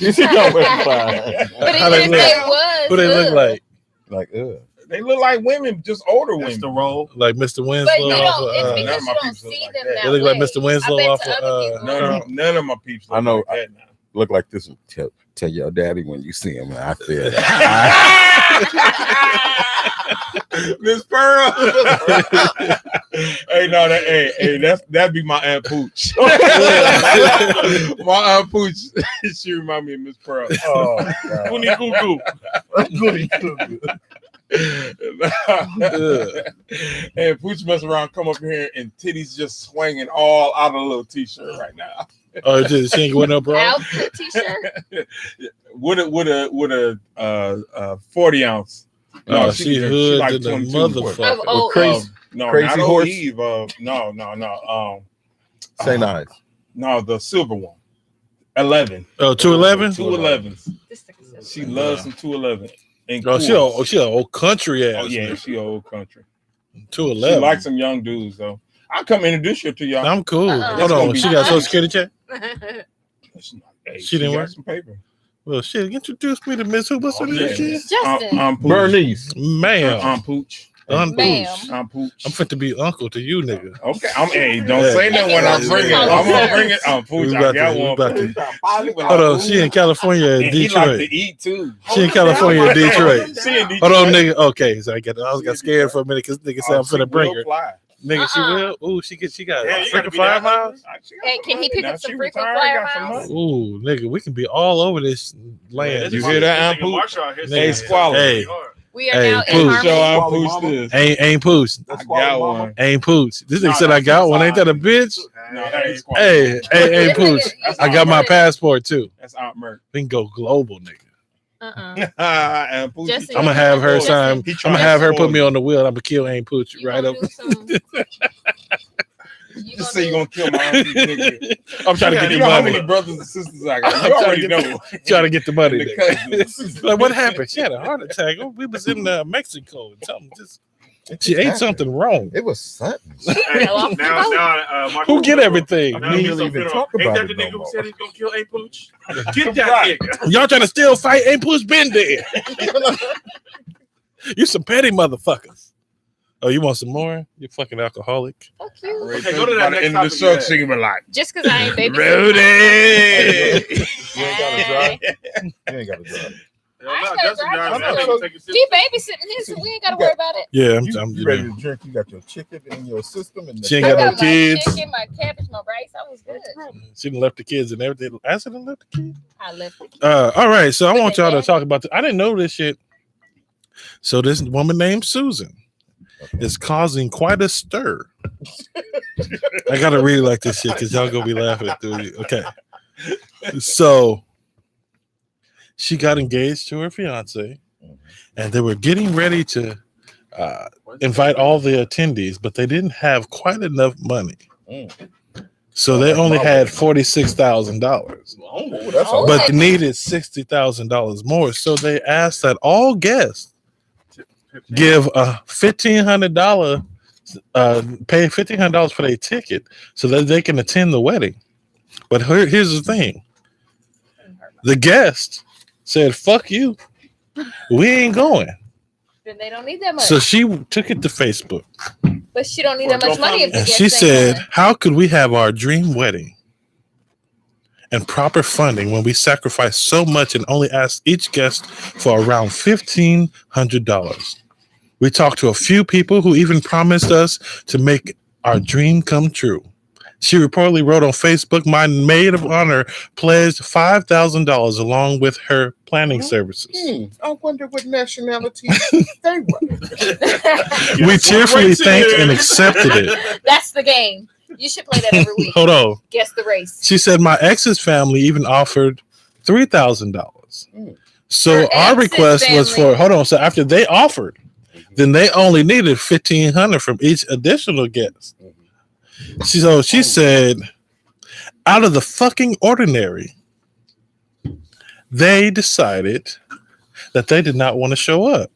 You see, y'all went fine. but How even they if look? they was, Who they look ugh. like? Like, ugh. They look like women, just older That's women. the role. Like Mr. But Winslow you off don't. of. It's none because of my you don't peeps look see like them that. that They look like way. Mr. Winslow I bet off to of, other people. None of my peeps look I know- like that now. Look like this. And tell your daddy when you see him. I said, Miss Pearl. Hey, no, that'd be my Aunt Pooch. My Aunt Pooch, she remind me of Miss Pearl. oh, God. Goonie goo goo. And Pooch mess around, come up here, and titties just swinging all out of a little t-shirt right now. Oh, she ain't going no bro. Outfit t-shirt. With a 40 ounce. Oh, she hood like to the 22. motherfucker. Of old crazy- No, Crazy not horse? Eve. No. St. Ives. No, the silver one. 11. Oh, 211? 211s. This nigga said She loves some 211. And Oh, she an old country ass. Oh yeah, she old country. She 211. likes some young dudes though. I'll come introduce you to y'all. I'm cool. Uh-uh. Hold on. She got Social Security check? Hey, She didn't got work? some paper. Well, shit, introduce me to Miss Who. What's her name? yeah. again? Justin. I'm Pooch. Bernice. Ma'am. I'm Pooch. I'm Ma'am. Pooch. I'm Pooch. I'm fit to be uncle to you, nigga. Okay, hey, don't Yeah. say that when I'm bringing it. I'm gonna bring it. I'm Pooch. We I about got to- we one. about to- Pooch. Hold on. She in California or And he like Detroit? to eat too. She in California or Detroit? She in Detroit. Hold on, nigga. Okay, so I got scared for a minute because nigga said I'm she finna bring will her. fly. Nigga, she Uh-uh. will. Ooh, she got Yeah, you gotta freaking be that 5 miles. Hey, can he pick Now up some she frequent retired, flyer got some miles? money. Ooh, nigga, we can be all over this land. You hear that, Aunt Pooch? Hey, Squally. Hey. We are Hey, now in Pooh. Show harmony. how Quality Pooch mama. this. Ain't Pooch. I got one. Ain't Pooch. This No, nigga said I that's got one. Ain't that a fine. bitch? No, that ain't quality. Hey, Pooch. That's I got my Merc. passport too. That's Aunt Merc. We can go global, nigga. And Pooch, Justin, I'm gonna have her Justin, sign. He I'm trying gonna to have her spoil put me you. on the wheel. I'm gonna kill Ain't Pooch You right gonna up. do some- you Just gonna say you do- gonna kill my auntie, nigga. I'm trying to get You the know how money. many brothers and sisters I I'm got? You trying to already get know. Trying to get the money. And the nigga. cousins. Like, what happened? She had a heart attack. Oh, we was in Mexico. Something just she ate something wrong. It was sudden. Hey, now, Michael, Who get everything? Now, We Meso don't even funeral. talk Ain't about that it the no nigga who more. said he's gonna kill A Pooch? Get that Right. nigga. Y'all trying to still fight? Ain't Pooch been dead? You some petty motherfuckers. Oh, you want some more? You fucking alcoholic. Fuck you. Okay, go to that next end of the topic, show. yeah. She gonna be like, Just because I ain't babysitting. Rudy. You ain't gotta drive. You ain't gotta drive. No, ain't Justin gonna Johnson, drive. take a sip. He babysitting his, so we ain't gotta worry about it. Yeah, I'm You ready to drink? You got your chicken in your system, and She ain't I got no got my kids. chicken, my cabbage, my rice. I was good. She done left the kids and everything. Acid done left the kids. I left it. All right, so I But want they y'all to daddy. talk about. I didn't know this shit. So this woman named Susan is causing quite a stir. I gotta read like this shit because y'all gonna be laughing through you. Okay, so she got engaged to her fiance, and they were getting ready to invite all the attendees, but they didn't have quite enough money, so they only had $46,000. Oh, that's Oh. But they needed $60,000 more. So they asked that all guests give a $1,500, pay $1,500 for their ticket so that they can attend the wedding. But here's the thing: the guest said, "Fuck you, we ain't going." Then they don't need that much. So she took it to Facebook But she don't need that much money if the and guests she ain't said, going. "How could we have our dream wedding and proper funding when we sacrifice so much and only ask each guest for around $1,500? We talked to a few people who even promised us to make our dream come true." She reportedly wrote on Facebook, "My maid of honor pledged $5,000 along with her planning services. I wonder what nationality they were. We tearfully thanked and accepted it." That's the game. You should play that every week. Hold on. Guess the race. She said, "My ex's family even offered $3,000. So Her our ex's request was family. for, hold on. So after they offered, then they only needed $1,500 from each additional guest." She said, out of the fucking ordinary, they decided that they did not want to show up.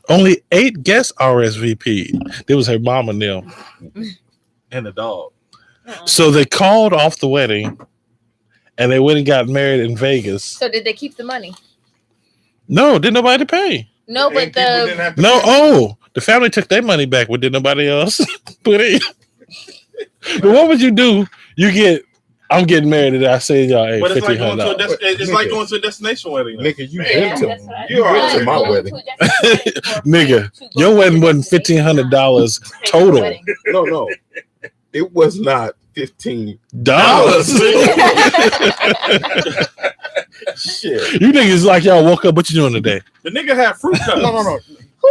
Only 8 guests RSVP'd. There was her mom and them. And the dog. So they called off the wedding and they went and got married in Vegas. So did they keep the money? No, didn't nobody pay. No, but the The family took their money back, but did nobody else put in? But what would you do? I'm getting married and I say y'all, hey, But it's like going to $1,500. it's like going to a destination wedding. though. Nigga, you Yeah, been that's what I- to you been to my But- wedding. Nigga, your wedding wasn't $1,500 total. No, it was not $15. Shit. You niggas like y'all woke up. What you doing today? The nigga had fruit cups. No.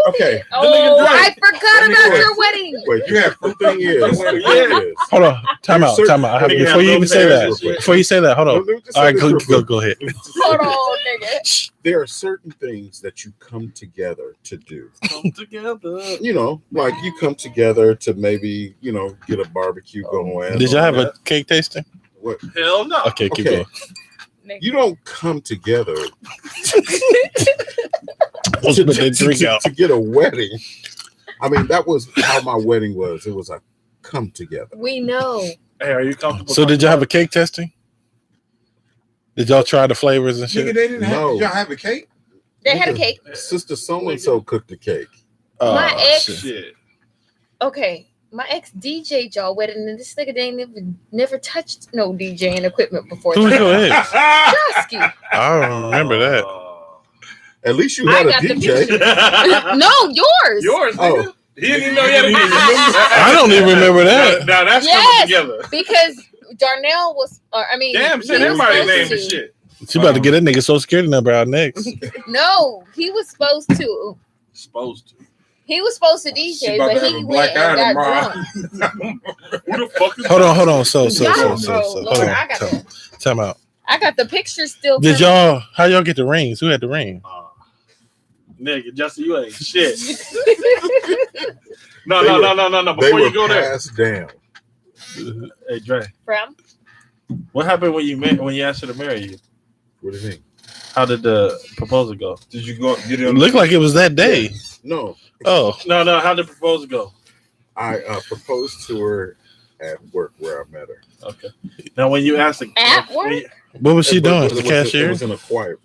Okay. Oh, nigga I drank. forgot Let me about go. your wedding. Wait, you have 15 years. Yeah. Hold on. Time out. Nigga Before you had even say no that. parents and shit. Before you say that, hold on. Let me just All say right, this go real quick. go ahead. Hold on, nigga. There are certain things that you come together to do. Come together. You know, like you come together to maybe, get a barbecue going. Did y'all have a cake tasting? What? Hell no. Okay, keep Okay. going. You don't come together Let's put that drink out. to get a wedding. I mean, that was how my wedding was. It was a come together. We know. Hey, are you comfortable? So did y'all have a cake tasting? Did y'all try the flavors and Nigga, shit? they didn't have. No. Did y'all have a cake? They had a cake. Sister so and so cooked the cake. My ex- shit. Shit. Okay. My ex DJ y'all wedding, and this nigga they never touched no DJing equipment before. Who's your ex? Chusky. I don't remember that. At least you I had a got the DJ. No, yours. Yours, Oh. nigga. He didn't even know he had a I don't even remember that. Now that's Yes. coming together. Because Darnell was, Damn, he shit, was everybody supposed named to. the shit. She about to get that nigga Social Security number out next. No, he was supposed to. Supposed to. He was supposed to She DJ, about but to have he a went black eye and got tomorrow. drunk. Who the fuck is Hold on. So. Lord, Hold I on. got the, Time out. I got the picture still. Did coming. y'all? How y'all get the rings? Who had the ring? Nigga, Justin, you ain't shit. No. They Before were you go there, passed down. hey Dre, From? what happened when you asked her to marry you? What do you mean? How did the proposal go? Did you go get It it? looked like it was that day. No, Oh, No. How did the proposal go? I proposed to her at work where I met her. Okay. Now, when you asked her, At work? what was she doing? It The was- cashier? It was in a quiet.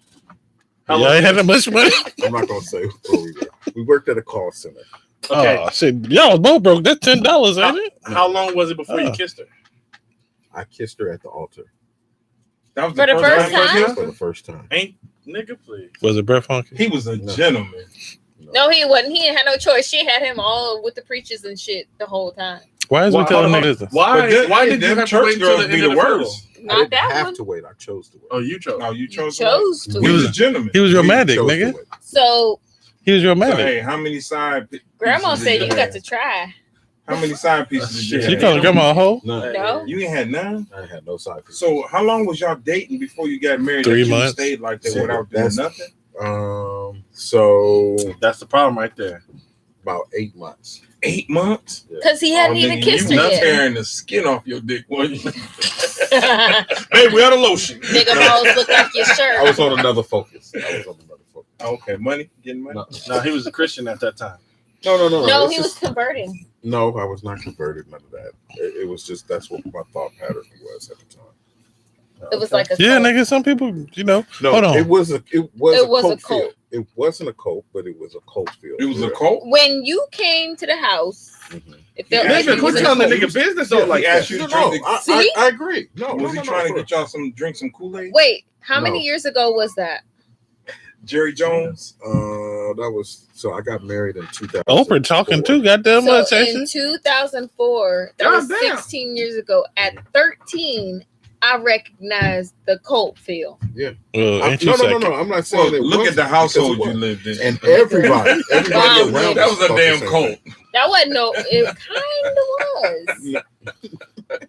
Y'all ain't had that much money. I'm not gonna say where we were. We worked at a call center. Okay. Oh shit! Y'all both broke. That's $10, ain't it? How long was it before you Oh. kissed her? I kissed her at the altar That was For the first you time? kissed for her? the first time. Ain't nigga, please. Was it Brett Funky? He was a No. gentleman. No, he wasn't. He didn't have no choice. She had him all with the preachers and shit the whole time. Why is we telling niggas this? Why did you them have to church wait until girls the be end the of the funeral? worst? I Not didn't that have one. to wait. I chose to wait. Oh, you chose. No, you You chose. chose to. He was a wait. gentleman. He was romantic, Chose to nigga. wait. So He was So, romantic. hey, how many side? grandma pieces said did you have? got to try. How many side pieces did you She have? calling grandma a hoe? None. No. You ain't had none. I had no side piece. So how long was y'all dating before you got married? 3 that you months. Stayed like that See, without doing that's- nothing. So That's the problem right there. about 8 months. 8 months. Because he hadn't even nigga, kissed you her not yet. tearing the skin off your dick, was you? Nigga Hey, we had a lotion. balls look like your I shirt. was on another focus. Okay, money, getting money. No, he was a Christian at that time. No. No, It's he was just- converting. No, I was not converted. None of that. It was just that's what my thought pattern was at the time. It was like a Yeah, cult. nigga. Some people, No, Hold on. it was a It was a cult cult. field. It wasn't a cult, but it was a cult field. It was a Yeah. cult. When you came to the house, Mhm. it felt Yeah, like nigga, he quit was telling in the a nigga business though. Like asked you to No, drink. See? I agree. No, Was he trying to get y'all some drink some Kool-Aid? Wait, how No. many years ago was that? Jerry Jones. That was so. I got married in 2000. Oprah talking too goddamn much, So ain't in she? 2004, that was Goddamn. 16 years ago. At 13, I recognized the cult feel. Well, No. ain't you second? I'm not saying Well, it. look at the wasn't, household because you it was. lived in. And everybody Wow, around that us was a thought the damn same cult. thing. That wasn't no, it kind of was.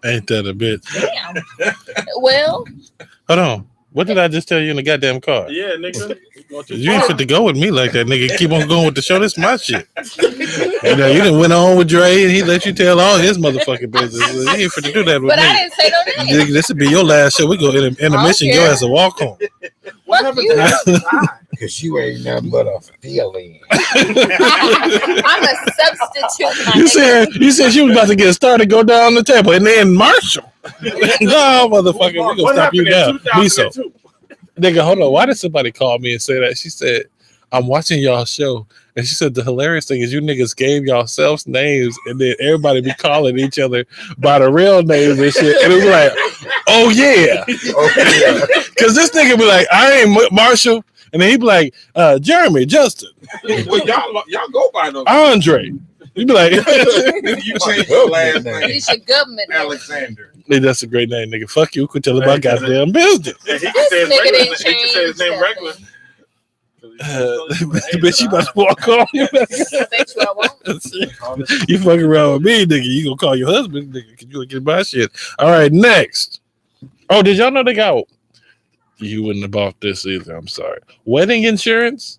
Ain't that a bitch? Damn. Well, Hold on. What did I just tell you in the goddamn car? Yeah, nigga. Going too You ain't far. fit to go with me like that, nigga. Keep on going with the show. This my shit. You know, you done went on with Dre and he let you tell all his motherfucking business. You ain't fit to do that with but I me. didn't say no name. Nigga, this will be your last show. We go in intermission. I don't Your care. ass a walk home. What Fuck happened you. to that? Because you ain't nothing but a feeling. I'm a substitute. My You nigga. said she was about to get started, go down the table, and then Marshall. No, motherfucker, we gonna What stop you happened now. in Meso. 2002? Nigga, hold on. Why did somebody call me and say that? She said, I'm watching y'all show. And she said, the hilarious thing is you niggas gave yourselves names and then everybody be calling each other by the real names and shit. And it was like, oh yeah. Because this nigga be like, I ain't Marshall. And then he be like, Jeremy, Justin, Well, y'all go by those. Andre. You be like, You changed your last name, Use your government name. Alexander. hey, that's a great name, nigga. Fuck you. Quit telling Hey, my goddamn business. Yeah, he can This say his nigga regular didn't name. He can say his change name that regular. thing. Bitch, you about to walk on. You Bet you I won't. You fucking around with me, nigga. You gonna call your husband, nigga, because you gonna get my shit. All right, next. Oh, did y'all know they got? You wouldn't have bought this either. I'm sorry. Wedding insurance?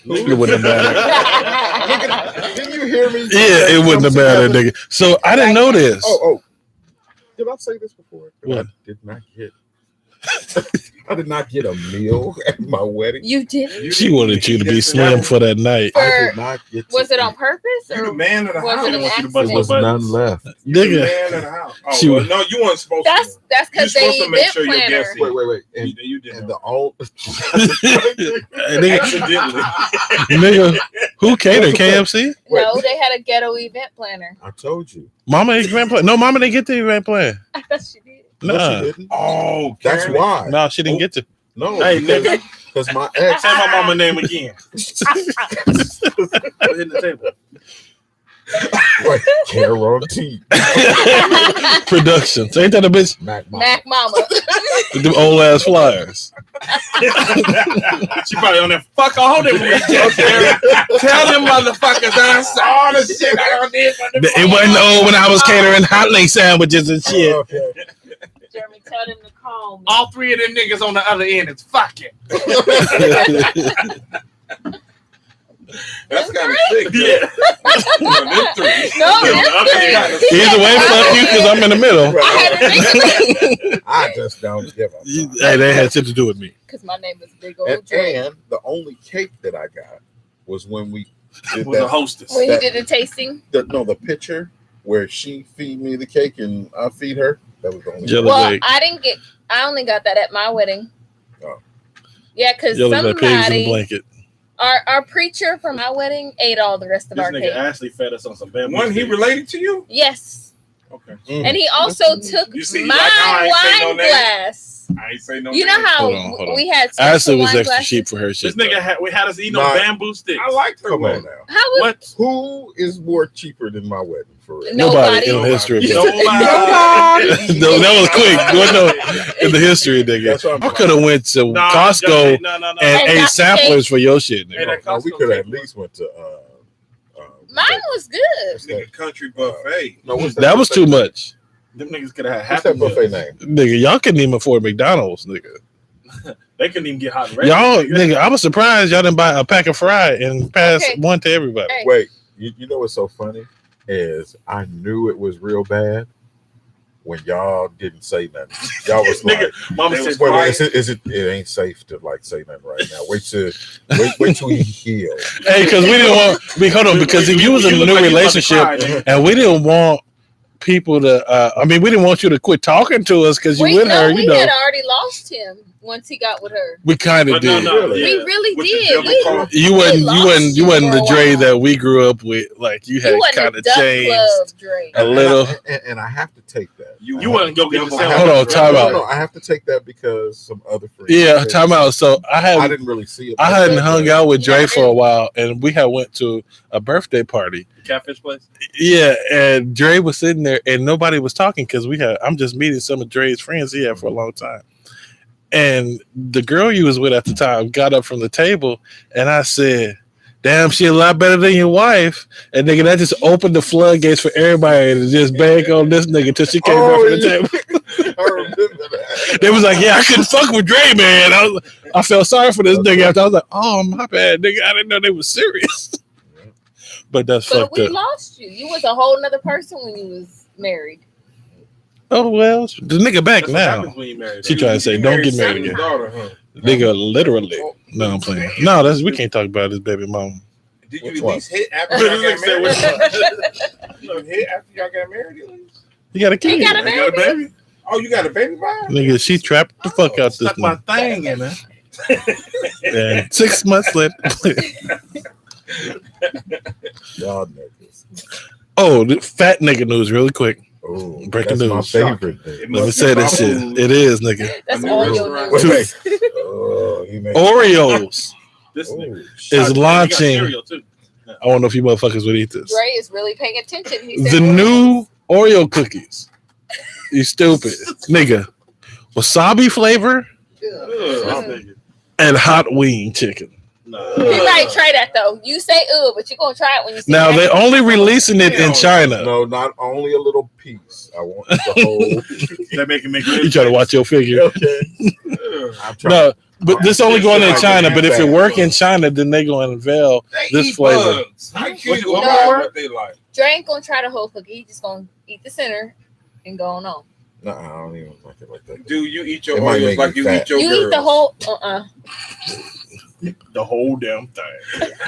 It wouldn't have mattered. Didn't you hear me? Yeah, it wouldn't have mattered, nigga. So I didn't know this. Oh. Did I say this before? What? I did not get a meal at my wedding. You didn't? She wanted you to be slim for that night. I did not get. Was to it on eat. purpose? You Or the man of the was house. it an want you to accident? bust There was none left. You the Nigga. man of the house. Oh, She well, was- no, you weren't supposed That's to. that's You're because they supposed to make event sure your planner. guests Wait. You did And that. the old. nigga, Accidentally. nigga, who catered? KFC? No, they had a ghetto event planner. I told you. Mama event plan? No, Mama didn't get the event plan. I thought she did. No, Nah, she didn't. Oh, That's Karen. why. no, she didn't get to. No, Hey, nigga. because my ex. Say my mama name again. Put it in the table. Like Carol T. Productions. Ain't that a bitch? Mac Mama. Mac Mama. With them old ass flyers. She probably on that. Fuck all them rejects. Tell them motherfuckers I saw all the shit I did. It wasn't old when I was catering hot link sandwiches and shit. Okay. Jeremy, tell them to call me. All three of them niggas on the other end is fucking. That's kind of sick. Yeah. Either way, fuck you, because I'm in the middle. I just don't give a fuck. Hey, they had shit to do with me. Because my name is Big Old And, Dre. and the only cake that I got was when we did Was a that. hostess. When you did the tasting. The picture where she feed me the cake and I feed her. That was the only. Jelly Well, bag. I only got that at my wedding. Oh. Yeah, because Yellow like pigs in a somebody, blanket. our preacher from my wedding ate all the rest of This our nigga cake. Ashley fed us on some bamboo. One, he sticks. related to you? Yes. Okay. And he also took You see, my like how I ain't say no wine name? glass. I ain't say no. You know name. how Hold on. we had special Ashley was wine extra glasses? cheap for her This shit. nigga we had us eating on Nah. bamboo sticks. I liked her. Come one. on now. How was What? Who is more cheaper than my wedding for real? Nobody in the Nobody. history of Nobody. that. No, that was quick. No, in the history, nigga. That's what I'm I could have went to Nah, Costco no. and And ate got the samplers for your shit, Hey, nigga. that No, we Costco could have cake at least went to. Mine was good. what's that? Nigga, country buffet. No, what's That was too much. Them niggas could have had What's Happy that buffet Meals. name? Nigga, y'all couldn't even afford McDonald's, nigga. They couldn't even get hot and ready. Y'all, nigga, I was surprised y'all didn't buy a pack of fry and pass Okay. one to everybody. Hey. Wait, you know what's so funny is I knew it was real bad when y'all didn't say nothing. Y'all was like, Mama They said, was wait, quiet. it ain't safe to like say nothing right now. Wait till he heal. Hey, because we didn't want, hold on, because if you was in a look new like you about to relationship cry, nigga. and we didn't want people to, we didn't want you to quit talking to us because you We with her, we you know. had already lost him once he got with her. We kind of But no, did. no, Really? yeah. We really With the did. double call. You We wasn't lost the you for a Dre while. that we grew up with. Like you had You wasn't kind a of Duck changed Club Dre. a little. And I have to take that. You wasn't go get the Devil- sandwich. Hold on, time out. No, I have to take that because some other friends. Yeah, time out. So I didn't really see it. I like hadn't that, hung but- out with Dre Yeah, for a while, and we had went to a birthday party. Catfish place. Yeah, and Dre was sitting there, and nobody was talking because I'm just meeting some of Dre's friends he had for a long time. And the girl you was with at the time got up from the table, and I said, "Damn, she a lot better than your wife." And nigga, that just opened the floodgates for everybody to just bang on this nigga till she came back from the table. I remember that. They was like, "Yeah, I couldn't fuck with Dre, man." I felt sorry for this nigga after. I was like, "Oh, my bad, nigga. I didn't know they was serious." But that's But fucked we up. lost you. You was a whole nother person when you was married. Oh well, the nigga back That's what now. happens when you married. She tried to say, "Don't get married Sammy's again." daughter, huh? Nigga, literally. No, I'm playing. No, we can't talk about his baby mom. Did Which you at one? least hit after y'all got married? You hit after y'all got married at least? You got a kid. He got a You got a baby? Oh, you got a baby by? Nigga, she trapped the fuck out this Stuck my nigga. thing in there. And 6 months later. Y'all niggas. Oh, the fat nigga news, really quick. Oh, Breaking that's news. my favorite thing. It Let me must say be this shit. Babu. It is, nigga. That's I mean, all restaurant. your Wait, news. wait. Oh, he made Oreos This Oh, nigga. is He got launching. cereal, too. I don't know if you motherfuckers would eat this. Dre is really paying attention. He said The new Oreo cookies. You stupid. Nigga. Wasabi flavor Ugh, this nigga. and hot wing chicken. Nah. He might try that though. You say but you're gonna try it when you see Now that. they only releasing it in China. No, not only a little piece. I want the whole. They making me You try to watch your figure. Okay. I'm trying. No, but this only going in China. But if it work in China, then they going to unveil They this eat flavor. bugs. How What cute you you want? are, what they like. Dre ain't gonna try the whole cookie. He just gonna eat the center and go on. No, I don't even like it like that. Do you eat your It might Oreos make like me you fat. eat your You girls? eat the whole. The whole damn thing.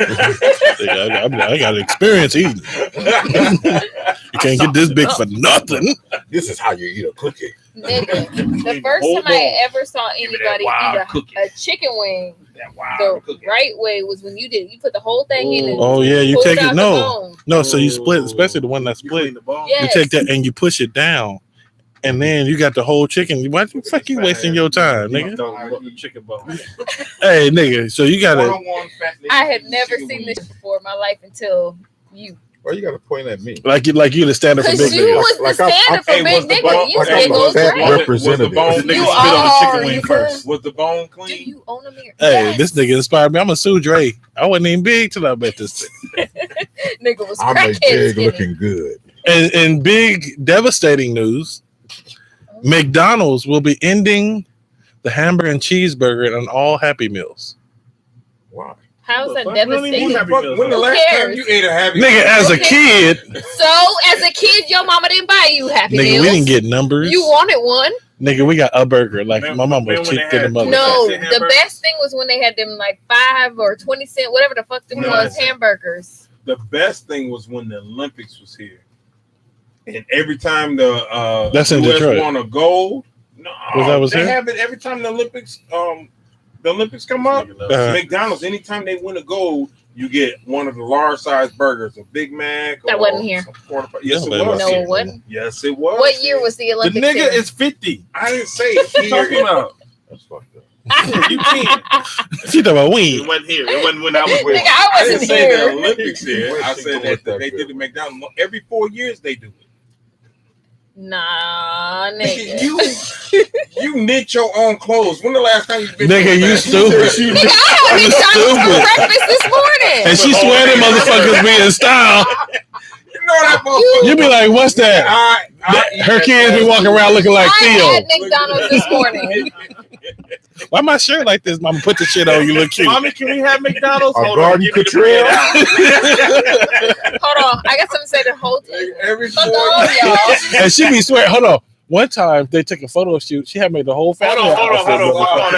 I got experience eating. You can't get this big for nothing. This is how you eat a cookie. Nigga, the first Hold time I on. ever saw Give me that anybody wild eat cookie. a chicken wing That wild the cookie. right way was when you did it. You put the whole thing in and Oh yeah, you pulled take it. out the No, bone. no. So you split, especially the one that's You split. clean the bone. Yeah. You take that and you push it down, and then you got the whole chicken. Why the fuck you wasting your time, nigga? The chicken bone. Hey, nigga. So you gotta. One-on-one fat nigga I had eat never chicken seen wings. this before in my life until you. Why you gotta point at me? Like you to stand up for Because big you niggas. was the Like I'm- standard for hey, big was the niggas. bone- You like big I'm a old fat trash. representative. Niggas spit on the chicken wing first. Was the bone Do clean? you own a mirror? Hey, Yes. this nigga inspired me. I'm gonna sue Dre. I wasn't even big till I met this thing. Nigga was I'm a crackhead big skinny. looking good. And in big devastating news, McDonald's will be ending the hamburger and cheeseburger and all Happy Meals. Why? How's that Fuck, we don't even devastating? eat Happy Meals. When the Who last time cares? you ate a Happy Nigga, Meal? as a Okay. kid, So, as a kid, your mama didn't buy you Happy nigga, Meals. we didn't get numbers. You wanted one. Nigga, we got a burger. Like my mom was when cheap they to the had- mother. No, Say the hamburgers? best thing was when they had them like 5 or 20 cent, whatever the fuck them No, was, listen. hamburgers. The best thing was when the Olympics was here, and every time the That's in US Detroit. won a gold. No, Was they here? have it every time the Olympics come up. Uh-huh. McDonald's, anytime they win a gold, you get one of the large size burgers, a Big Mac. That or wasn't here. some quarter- Yes, No, it that was. No, here. it wasn't. Yes, it was. What year was the The Olympics? nigga here? is 50. I didn't say What you talking here. about? That's fucked up. You can't. She talking about It we. wasn't here. It wasn't when I was Nigga, with. I I didn't wasn't say the here. Olympics here. I She said going that they good. did the McDonald's every 4 years. They do it. Nah, nigga. You knit your own clothes. When the last time you been? Nigga, you stupid. Nigga, I had You McDonald's for stupid. breakfast this morning. And she swear them motherfuckers be in style. You know that motherfucker. You be like, what's that? Her kids be walking around looking like I Theo. had McDonald's this morning. Why my shirt like this? Mama, put the shit on. You look cute. Mommy, can we have McDonald's? A Hold on, garden give me the Cottrell? bread. Hold on, I got something to say to the whole team. Every Fuck 4 all years. y'all. And she be swearing. Hold on. One time they took a photo shoot. She had made the whole family. Hold on.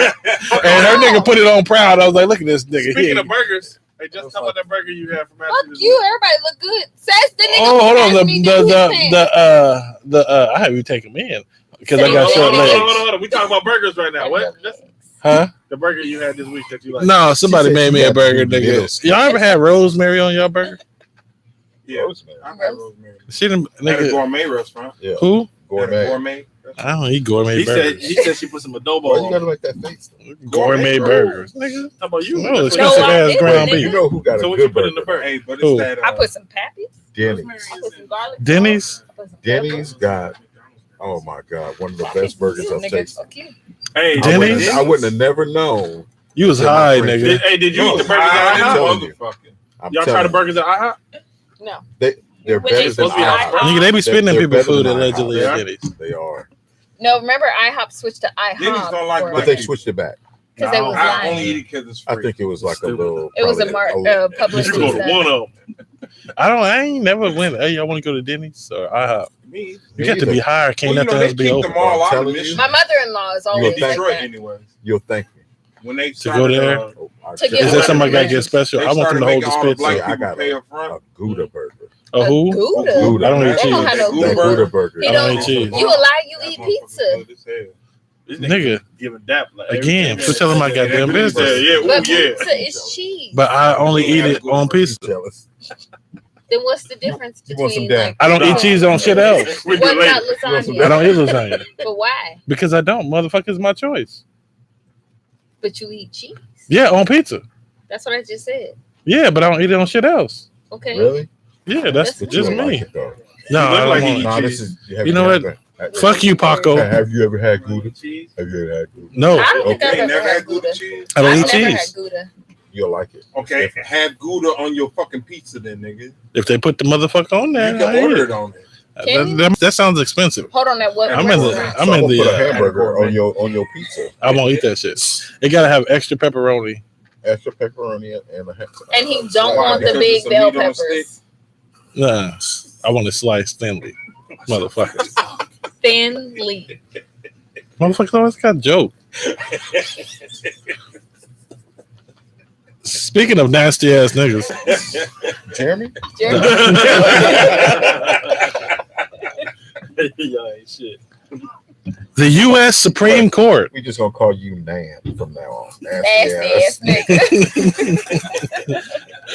And her nigga put it on proud. I was like, look at this nigga. Speaking He- of burgers, hey, just tell me that burger you had from Fuck Matthew this you, week. everybody look good. Says the nigga. Oh, hold on. asked me to do his thing. I have you take him in because I got Hold short on, legs. Hold on. We talking about burgers right now. What? Just Huh? the burger you had this week that you like? No, somebody She said made she me a got burger, the middle nigga. Y'all ever had rosemary on y'all burger? Yeah, Rosemary. I had rosemary. She didn't, At a nigga. gourmet restaurant. Yeah. Who? At a Gourmet. gourmet. I don't eat gourmet He burgers. said she put some adobo Why you on. gotta make that face? Gourmet burgers. Nigga, how about you? No, That's expensive what- I ass didn't, ground nigga. beef. You know who got So a what you good put in the burger? burger? Hey, but Who? it's that. I put some Pappies. Denny's. I put some garlic. Denny's? I put some Denny's peppers. got, oh my God, one of the Pappies best burgers too, I've nigga. tasted. Fuck you. Hey, Denny's? I wouldn't have never known. You was Yeah, my high, friend. nigga. Hey, did you No, eat the burgers I at telling IHOP? you. Motherfucker. Y'all try the burgers at IHOP? No. They're When they better than supposed to be IHOP. IHOP? Nigga, they be spending They're people better food than allegedly IHOP. at Denny's. They are. No, remember IHOP switched to IHOP. Denny's don't like for- black But they people. switched it back. Because they was I lying. only eat it because it's I free. think it was like a little. It was a probably publicity You go to stunt. one of them. I ain't never went. Hey, y'all want to go to Denny's or IHOP? Me. You got to be higher. Can't Well, nothing they else be keep open. them all I'm out of telling you. Michigan. My mother-in-law is In always like Detroit, that. anyways. You'll thank me. When they To go there? Oh, I To get Is what? there somebody got to get special? They I want them started to hold making the all the spits. black Yeah, I people got pay a up front. Gouda burger. A who? Gouda. Gouda. I don't eat They don't cheese. have no That Gouda. Gouda burger. You I don't don't- eat cheese. You a lie, you That eat motherfucker pizza. good as hell. This Nigga, giving dap like again, everything quit telling my goddamn everything business. said, Yeah, But ooh, yeah. pizza is cheese. But I only eat it on pizza. Jealous. Then what's the difference You want some between damn- like? I don't eat cheese on shit else. We do What about later. I lasagna? don't eat lasagna But why? because I don't. Motherfucker's my choice. But you eat cheese. Yeah, on pizza. That's what I just said. Yeah, but I don't eat it on shit else. Okay. Really? Yeah, that's But just You don't me. like it, though. No, You I look don't like want you it. No, cheese. this is. You know what? Fuck you, Paco. Have you ever had Gouda? Cheese. Have you ever had Gouda? No, I don't think Okay. I've Hey, ever never had had Gouda Gouda. cheese? I don't I've eat never cheese. had Gouda. You'll like it. Okay, have Gouda on your fucking pizza then, nigga. If they put the motherfucker on You there, can I eat order it. it on it. That sounds expensive. Hold on, that what? I'm in the. restaurant? I'm So in gonna put a the. hamburger on your pizza. I won't eat that shit. It gotta have extra pepperoni. Extra pepperoni and a ham. And he don't Why? want the Because big it's a bell meat on a peppers. Nah, I want it sliced thinly, motherfucker. Thinly. Motherfuckers always got a joke. Speaking of nasty ass niggas, Jeremy? Jeremy. Y'all ain't shit. the U.S. Supreme Court. We just gonna call you Nan from now on. Nasty ass nigga.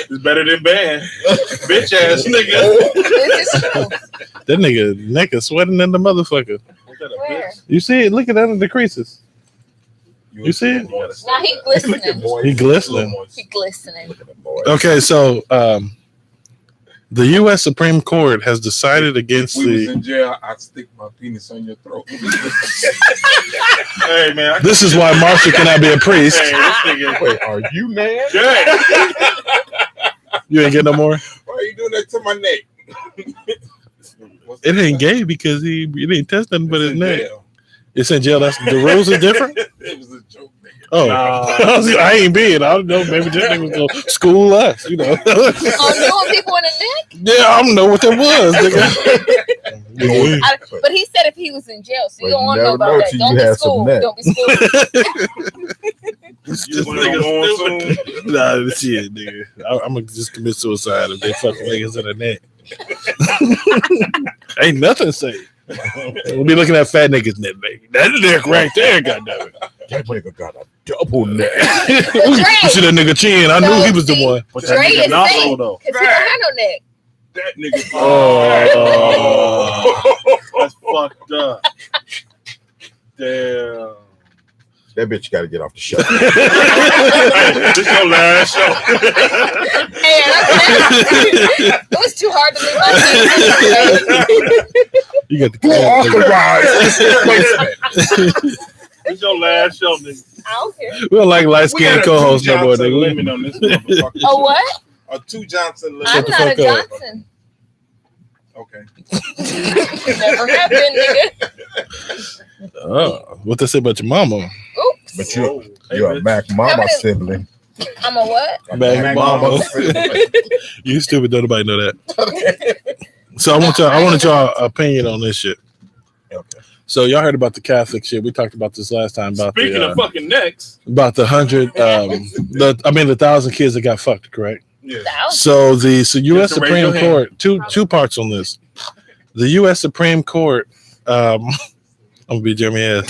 It's better than bad. Bitch ass nigga. This is true. That nigga neck is sweating in the motherfucker. Was that a Where? bitch? You see it? Look at that in the creases. You see it? Now he glistening. He glistening. He glistening. Okay, so The U.S. Supreme Court has decided against we was the. in jail, I'd stick my penis on your throat. Hey man, This is why Marshall cannot be a priest. Hey, this nigga. Wait, are you man? Yeah. You ain't get no more. Why are you doing that to my neck? It ain't gay because he didn't test nothing but It's his in neck. jail. It's in jail. That's the rules is different. It was a joke, nigga. Oh, Nah. I ain't been. I don't know. Maybe this nigga was gonna school us. You know. Oh, doing people in the neck? Yeah, I don't know what that was, nigga. But he said if he was in jail, so you Well, don't want you to know never about know that. till Don't you be have some schooled. neck. Don't be schooled. You This wanna go nigga on stupid. Nah, shit, nigga. I'm gonna just commit suicide if they fucking niggas in the neck. Ain't nothing safe. We'll be looking at fat niggas' neck, baby. That neck right there, goddamn That nigga got a double neck. it. You see that nigga chin? I knew he was the one. But Dre that is nigga nostril safe though. because he don't have no neck. That nigga. Oh. That's fucked up. Damn. That bitch got to get off the show. Hey, this your last show. Hey, it was too hard to leave. You got the This your last show, nigga. I don't care. We don't like light We got skinned a co-host no more, Johnson nigga. lemon on this motherfucker. Oh, what? A 2 Johnson lemon. I'm the not a fuck up. Johnson. Okay. Never have been, nigga. Oh, what they say about your mama? Oops. But you're Hey, a bitch. Mac Mama Coming in- sibling. I'm a what? Mac Mama. You stupid. Don't nobody know that. So I wanted y'all opinion on this shit. Okay. So y'all heard about the Catholic shit. We talked about this last time about Speaking of fucking necks, the 1,000 kids that got fucked, correct? Yeah. So the U.S. Just to raise Supreme your hand. Court, two parts on this. The U.S. Supreme Court, I'm gonna be Jeremy S.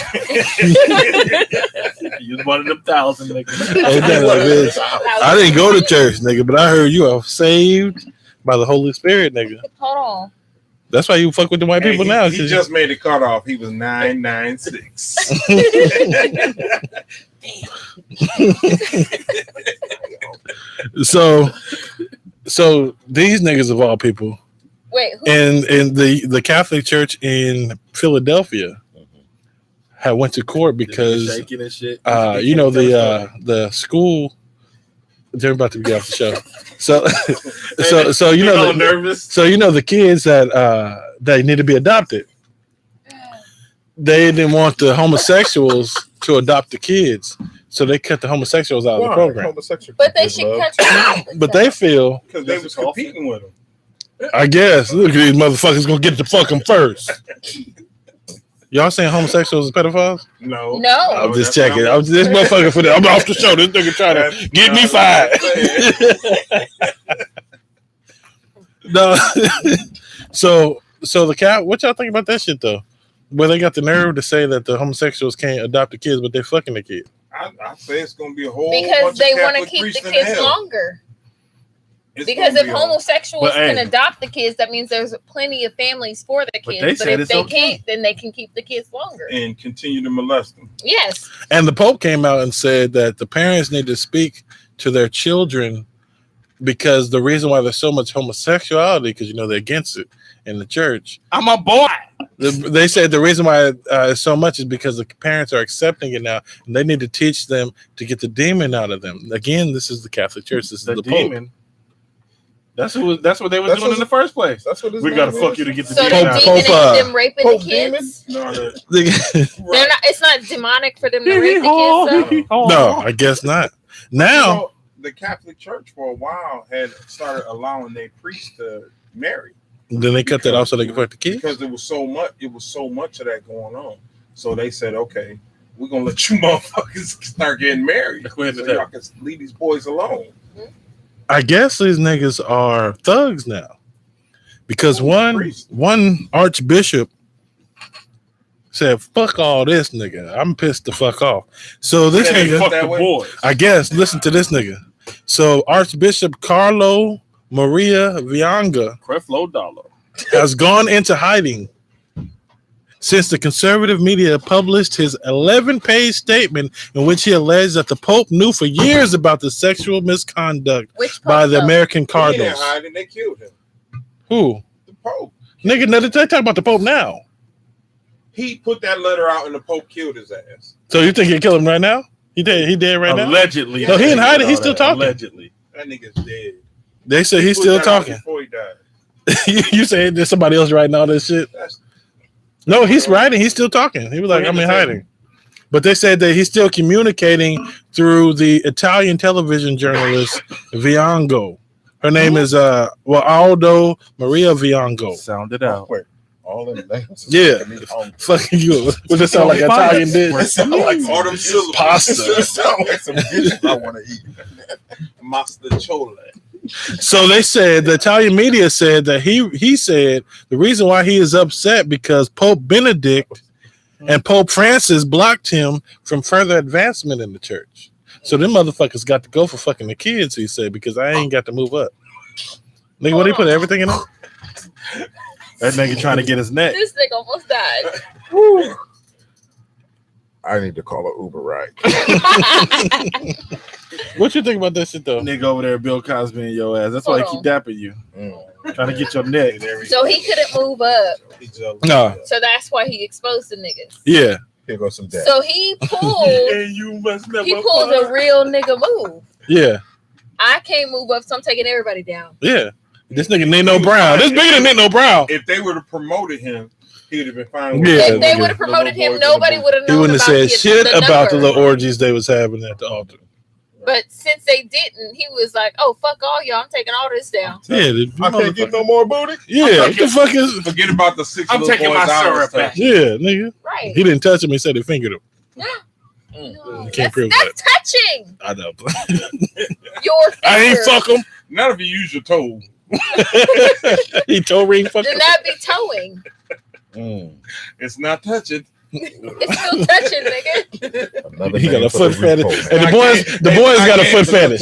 you was one of them 1,000 niggas. Ain't that like this? I didn't go to church, nigga, but I heard you are saved by the Holy Spirit, nigga. Hold on. That's why you fuck with the white people now. He just made the cutoff. He was 996. So these niggas of all people, Wait, who? in the Catholic Church in Philadelphia, had went to court because shaking and shit. you know the school. They're about to get off the show. So you know nervous. so you know the kids that they need to be adopted. They didn't want the homosexuals to adopt the kids, so they cut the homosexuals out of the program. But they should cut you out. But they feel, Because they was competing with him. I guess, look at these motherfuckers gonna get to fuck them first. Y'all saying homosexuals are pedophiles? No. No. I'm just checking. I'm this motherfucker for that. I'm off the show. This nigga trying to get me fired. No. So the cat. What y'all think about that shit though? Where they got the nerve to say that the homosexuals can't adopt the kids, but they fucking the kids. I say it's gonna be a whole Because bunch they of want to Catholic keep the priests in kids hell. longer. It's Because gonna if be a- homosexuals But, hey. can adopt the kids, that means there's plenty of families for the But kids. they But said if it's they okay. can't, then they can keep the kids longer. and continue to molest them. Yes. And the Pope came out and said that the parents need to speak to their children because the reason why there's so much homosexuality, because you know they're against it in the church. I'm a boy. They said the reason why it's so much is because the parents are accepting it now, and they need to teach them to get the demon out of them. Again, this is the Catholic Church. This is The the demon. That's what they were That's doing in the first place. That's what We gotta fuck you to get the So the demon out. Pope, demon Pope, is them raping Pope the kids. No, Pope. They're not. It's not demonic for them to rape the kids. Though. No, I guess not. Now, the Catholic Church for a while had started allowing their priests to marry then they cut that off so they can fuck the kids. because there was so much. It was so much of that going on. So they said, "Okay, we're gonna let you motherfuckers start getting married, so y'all can leave these boys alone." I guess these niggas are thugs now, because one archbishop said, "Fuck all this, nigga. I'm pissed the fuck off." So this Said he nigga, fuck Fuck that the way? boys. I guess, listen to this nigga. So Archbishop Carlo Maria Vianga Creflo Dollar. has gone into hiding since the conservative media published his 11-page statement in which he alleged that the Pope knew for years about the sexual misconduct Which by Pope, the though? American He didn't Cardinals. hide it, they killed him. Who? The Pope. Nigga, no, they talk about the Pope now. He put that letter out and the Pope killed his ass. So you think he'll kill him right now? He dead right now? Allegedly. No, he in hiding. He's still talking. Allegedly. That nigga's dead. They say he's Put still that out talking. before he died. You saying there's somebody else writing all this shit? No, he's writing. He's still talking. He was like, I'm in hiding. But they said that he's still communicating through the Italian television journalist Viango. Her name is Aldo Maria Viango. Sound it out. Wait, all in names. Yeah. Fucking you. Would it sound like Italian dish? It sound like All them syllables. Pasta. It sound like some dishes I want to eat. Mastachole. So they said, the Italian media said that he said the reason why he is upset because Pope Benedict and Pope Francis blocked him from further advancement in the church. So them motherfuckers got to go for fucking the kids, he said, because I ain't got to move up. Nigga, what, he put everything in there? That nigga trying to get his neck. This nigga almost died. I need to call an Uber ride. What you think about that shit, though? Nigga over there, Bill Cosby and your ass. That's why he keep dapping you. Trying to get your neck. So he couldn't move up. No. So that's why he exposed the niggas. Yeah. Here goes some dad. So he pulled And you must never a real nigga move. Yeah. I can't move up, so I'm taking everybody down. Yeah. This nigga Nino Brown. This bigger than Nino Brown. If they would have promoted him, he would have been fine. Yeah. If they would have promoted him, nobody would have He known wouldn't have about said shit the about the number. little orgies they was having at the altar. But since they didn't, he was like, "Oh fuck all y'all! I'm taking all this down." Yeah. I can't get no more booty. Yeah. What the fuck is... Forget about the 6 I'm little taking boys my I was syrup back. touching. Yeah, nigga. Right? He didn't touch him. He said he fingered him. No, You can't prove that's touching I know. your finger. I ain't fuck him. Not if you use your toe. He toe ring fuck Then him. that'd be towing. It's not touching. It's still touching, nigga. Another He got name a for foot the fetish. repo, And man. the boys got a foot fetish.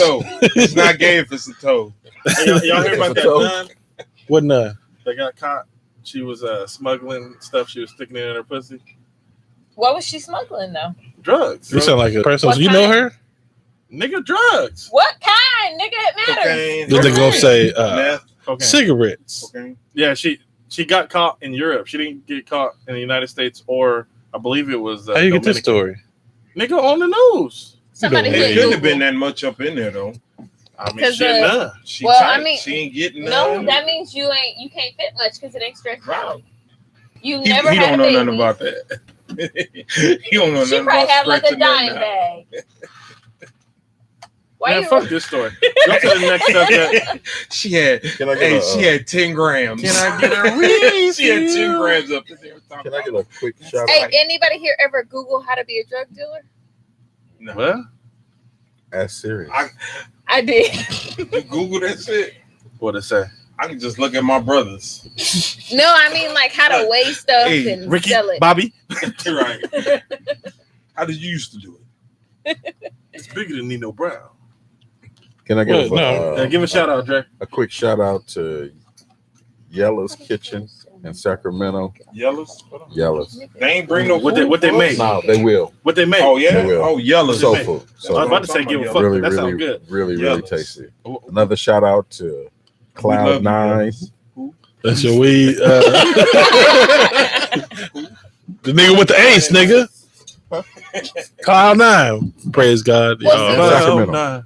It's not gay if it's a toe. Hey, y'all hear about that nun What none? that got caught? She was smuggling stuff. She was sticking it in her pussy. What was she smuggling though? Drugs. You sound like a person. What You know her? Nigga, drugs. What kind, nigga? It matters. Cocaine. Did they go say Meth. Okay. cigarettes? Cocaine. Yeah, she got caught in Europe. She didn't get caught in the United States, or I believe it was. How you get this story? Nigga on the news. Somebody You It don't hit couldn't have Google. been that much up in there though. I mean, 'Cause, shit, nah. She Well, tight. I mean, she ain't getting No, none. that means you can't fit much because it ain't stretched out. You He never don't had a know baby. nothing about that. He don't know She nothing probably about had like a stretching that dime out. bag. Why Man, you? fuck this story. Go to the next subject. She had, Can I get she had 10 grams. Can I get a refill? She had 10 grams up in there. Can I get a quick shout Hey, out? anybody here ever Google how to be a drug dealer? No. What? That's serious. I did. You Google that shit. What it say? I can just look at my brothers. No, I mean like how to weigh stuff Hey, and Ricky, sell it. Bobby. Right. How did you used to do it? It's bigger than Nino Brown. Can I get No. Give a shout out, Dre. a quick shout out to Yella's Kitchen in Sacramento? Yellows? Yella's. They ain't bring no What food they for us? make? No, they will. What they make? Oh, yeah? They will. Oh, yellows. Soul make? food. I was So about to say give a fuck. really, That sounds really, good. really Yellas. tasty. Another shout out to love you, Cloud9. That's your weed. The nigga with the ace, nigga. Cloud9. Praise God. What's Y'all. this? Sacramento.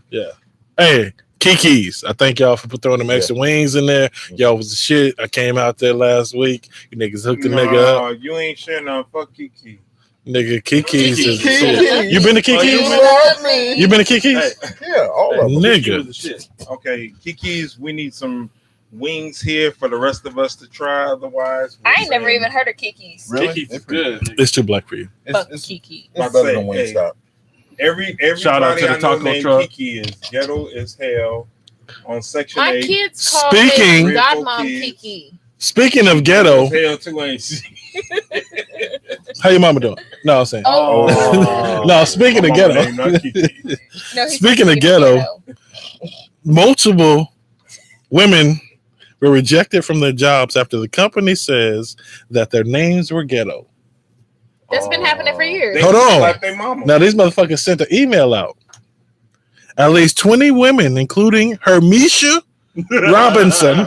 Hey, Kiki's. I thank y'all for throwing them extra wings in there. Y'all was the shit. I came out there last week. You niggas hooked the nigga up. You ain't sharing no fuck Kiki. Nigga, Kiki's is the Kiki. shit. You been to Kiki's? me. You been to Kiki's? Yeah, all of them. Nigga. Okay, Kiki's, we need some wings here for the rest of us to try. Otherwise, I ain't never even heard of Kiki's. Really? Kiki's It's good. It's too black for you. Fuck It's Kiki. better than Hey, Wingstop. Everybody Shout out to the I know taco named truck. Kiki is ghetto as hell on Section My 8. kids call Speaking- me Godmom Kids. Kiki. Speaking of ghetto, Hell too ain't. how your mama doing? No, I'm saying. Oh. No, speaking of My ghetto, name not Kiki. No, he's Speaking of ghetto. multiple women were rejected from their jobs after the company says that their names were ghetto. That's been happening for years. They Hold on. Like their mama. Now, these motherfuckers sent an email out. At least 20 women, including Hermisha Robinson,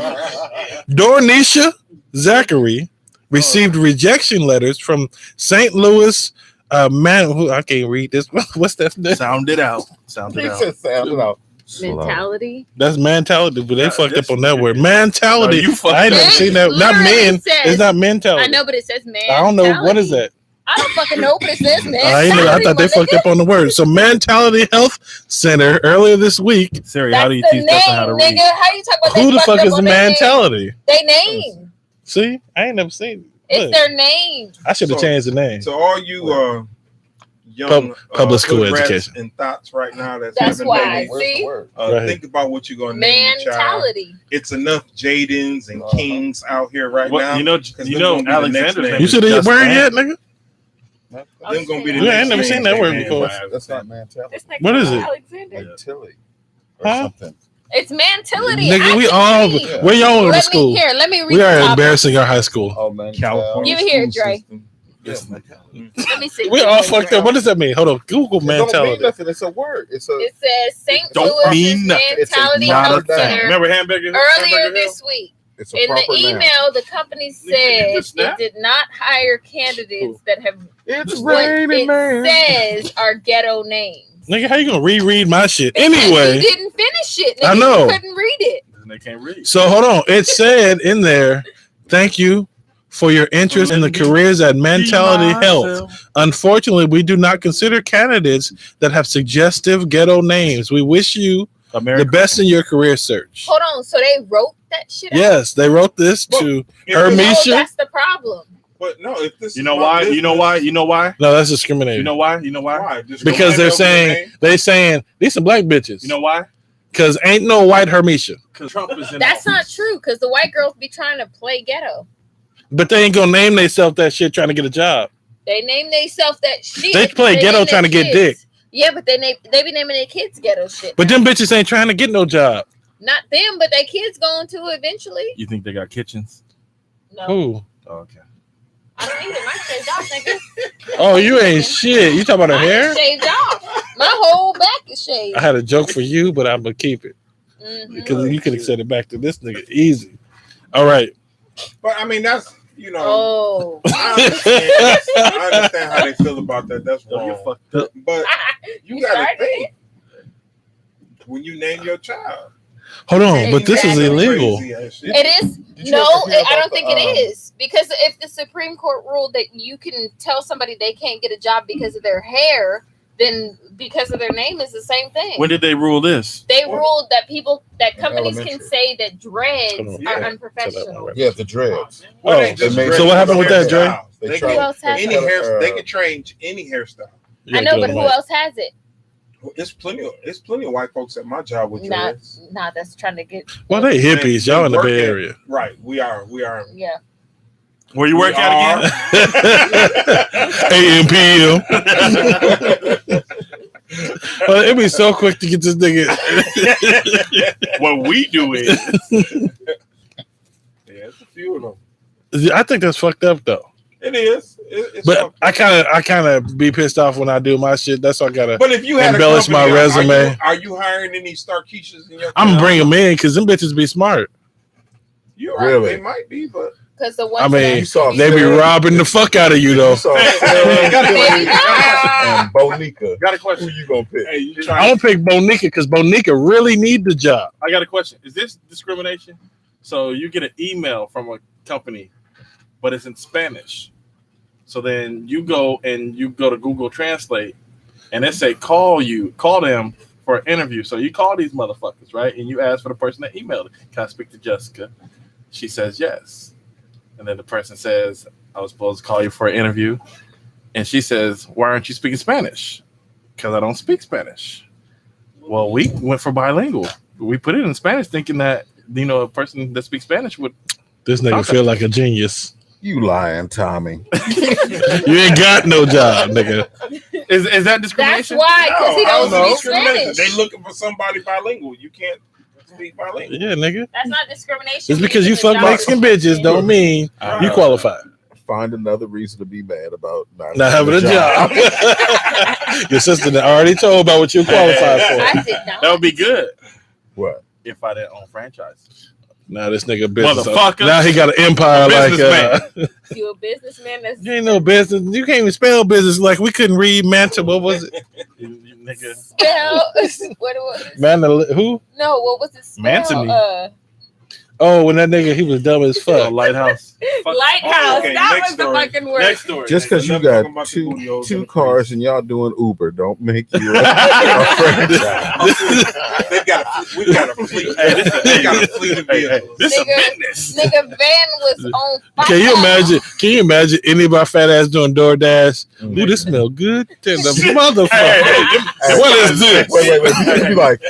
Dornisha Zachary received rejection letters from St. Louis man. Who I can't read this. What's that? Sound it out. Sound it He out. said sound it out. Mentality. That's mentality, but they Yeah, fucked this up on that nigga- word. Mentality. No, you fucked I ain't up. never seen that. Not Literally men. says- It's not mentality. I know, but it says man. I don't know what is that. I don't fucking know, but it says man. I thought they fucked up on the word. So, Mentality Health Center earlier this week. Siri, That's how do you the teach name, us how to read? nigga. How you talk about Who they the fucked fuck up is on their name? Mentality? They name. See, I ain't never seen it. It's Look, their name. I should have So- changed the name. So all you young Public school hood rats education. and thoughts right now That's having why. babies, Where's the See? word? Right. think about what you're gonna name your child. Mentality. It's enough Jadens and Kings out here right What, now. you know, 'cause you them know, gonna be the next Alexander's name. name You is see the Justin. word yet, nigga? Them gonna be the Yeah, I next ain't never name. seen that word Man, before. That's not mentality. This nigga What is it? Alexander. Like Tilly or Huh? something. It's mentality. Nigga, we I can all read. where y'all went to Let school. me here. Let me read. We the are topic. embarrassing our high school. Oh man, California Give it here, School Dre. system. Yes, Let me see. We all fucked up. What does that mean? Hold on. Google It don't mean mentality. nothing. It's a word. It's a. It says St. Don't Louis mean nothing. It's a Mentality not a Health thing. Center Remember Hamburger? earlier Hamburger Hill? this week. It's a In the proper noun. email, the company Nigga, you said just it snap? did not hire candidates that have It's what raining, man. it says are ghetto names. Nigga, how you gonna reread my shit? Because Anyway, you didn't finish it. Nigga. I know. You couldn't read it. And they can't read. so hold on. It said in there, thank you for your interest in the careers at Mentality Health. Unfortunately, we do not consider candidates that have suggestive ghetto names. We wish you the America. best in your career search. Hold on. So they wrote that shit out? Yes, they wrote this to If Hermes. this- No, Misha? that's the problem. But no, if this You is know my why? You know business, why? You know why? No, that's discriminating. You know why? You know why? Why? Just Because go they're right over the saying name? these some black bitches. You know why? Because ain't no white Hermesha. Because Trump is in That's not office. true because the white girls be trying to play ghetto. But they ain't gonna name themselves that shit trying to get a job. They name themselves that shit. They play ghetto name trying to their get kids. dick. Yeah, but they be naming their kids ghetto shit. But now. them bitches ain't trying to get no job. Not them, but their kids going to eventually. You think they got kitchens? No, Who? Oh, okay. I don't need it. My shaved off, nigga. Oh, you ain't shit. You talking about her Mine hair? is shaved off. My whole back is shaved. I had a joke for you, but I'm gonna keep it Mhm. because you could have said it back to this nigga easy. All right. But I mean, that's you know, Oh, I understand how they feel about that. That's Don't get wrong. fucked up. But you you gotta started think it. when you name your child. Hold on, but this is Exactly. illegal. Crazy ass shit. It is. Did you No, ever hear I don't about think the, it is because if the Supreme Court ruled that you can tell somebody they can't get a job because of their hair, then because of their name is the same thing. When did they rule this? They Well, ruled that in companies can elementary. say that dreads Hold on. are Yeah. unprofessional. Yeah, the dreads. Well, Oh, they just they made- dress so what happened for with that, Dre? hairstyles. They They tried- Who else has any it? hair, they can change any hairstyle. You I gotta know, get but on who the mic. else has it? It's plenty of white folks at my job with Not, dreads. not that's trying to get. Well, they hippies. Y'all in the Bay Area. Right, we are. Yeah. Where you We work at again? AM/PM. Well, it'd be so quick to get this nigga. What we do is Yeah, it's a few of them. I think that's fucked up though. It is. It's But fucked I up. kind of be pissed off when I do my shit. That's all I gotta. But if you had embellish a company, my resume. are you hiring any Starkeishas in your? I'm gonna bring them in because them bitches be smart. You're right. Really? They might be, but Because the ones I mean, You saw they be Sarah- robbing the fuck out of you though. You saw Hey, Sarah got a Tilly question. and Bonica. Got a Who question. you gonna pick? hey, you I'm trying? gonna pick Bonica because Bonica really need the job. I got a question. Is this discrimination? So you get an email from a company, but it's in Spanish. So then you go to Google Translate, and it say call them for an interview. So you call these motherfuckers, right? And you ask for the person that emailed it. Can I speak to Jessica? She says yes. And then the person says, I was supposed to call you for an interview. And she says, why aren't you speaking Spanish? Because I don't speak Spanish. Well, we went for bilingual. We put it in Spanish thinking that, a person that speaks Spanish would. This nigga Okay. feel like a genius. You lying, Tommy. You ain't got no job, nigga. Is that That's discrimination? why, because he I don't know. speak Spanish. They looking for somebody bilingual. You can't speak bilingual. Yeah, nigga. That's not discrimination. Just because you It's a fuck job Mexican bitches don't mean you qualify. Find another reason to be mad about Not having a job. Your sister done already told about what you qualified for. I did not. That would be good. What? if I didn't own franchises. Now this nigga business. Motherfucker. Now he got an empire like You a businessman? That's you ain't no business. You can't even spell business. Like we couldn't read Manta. What was it? You nigga. spell. What it was? Who? No, what was it spell? Mancini. Oh, when that nigga he was dumb as fuck. Lighthouse. Lighthouse. Okay, that next was the story. fucking word. Next story. Just because you Enough talking got about the Julio's two and the cars and y'all doing Uber, don't make you a franchise. we got a fleet. They got a fleet of vehicles. This is a Nigga, business. nigga Van was on fire. Can you imagine? Can you imagine any of our fat ass doing DoorDash? Ooh, this smell good to the motherfucker. What is this? Wait. You like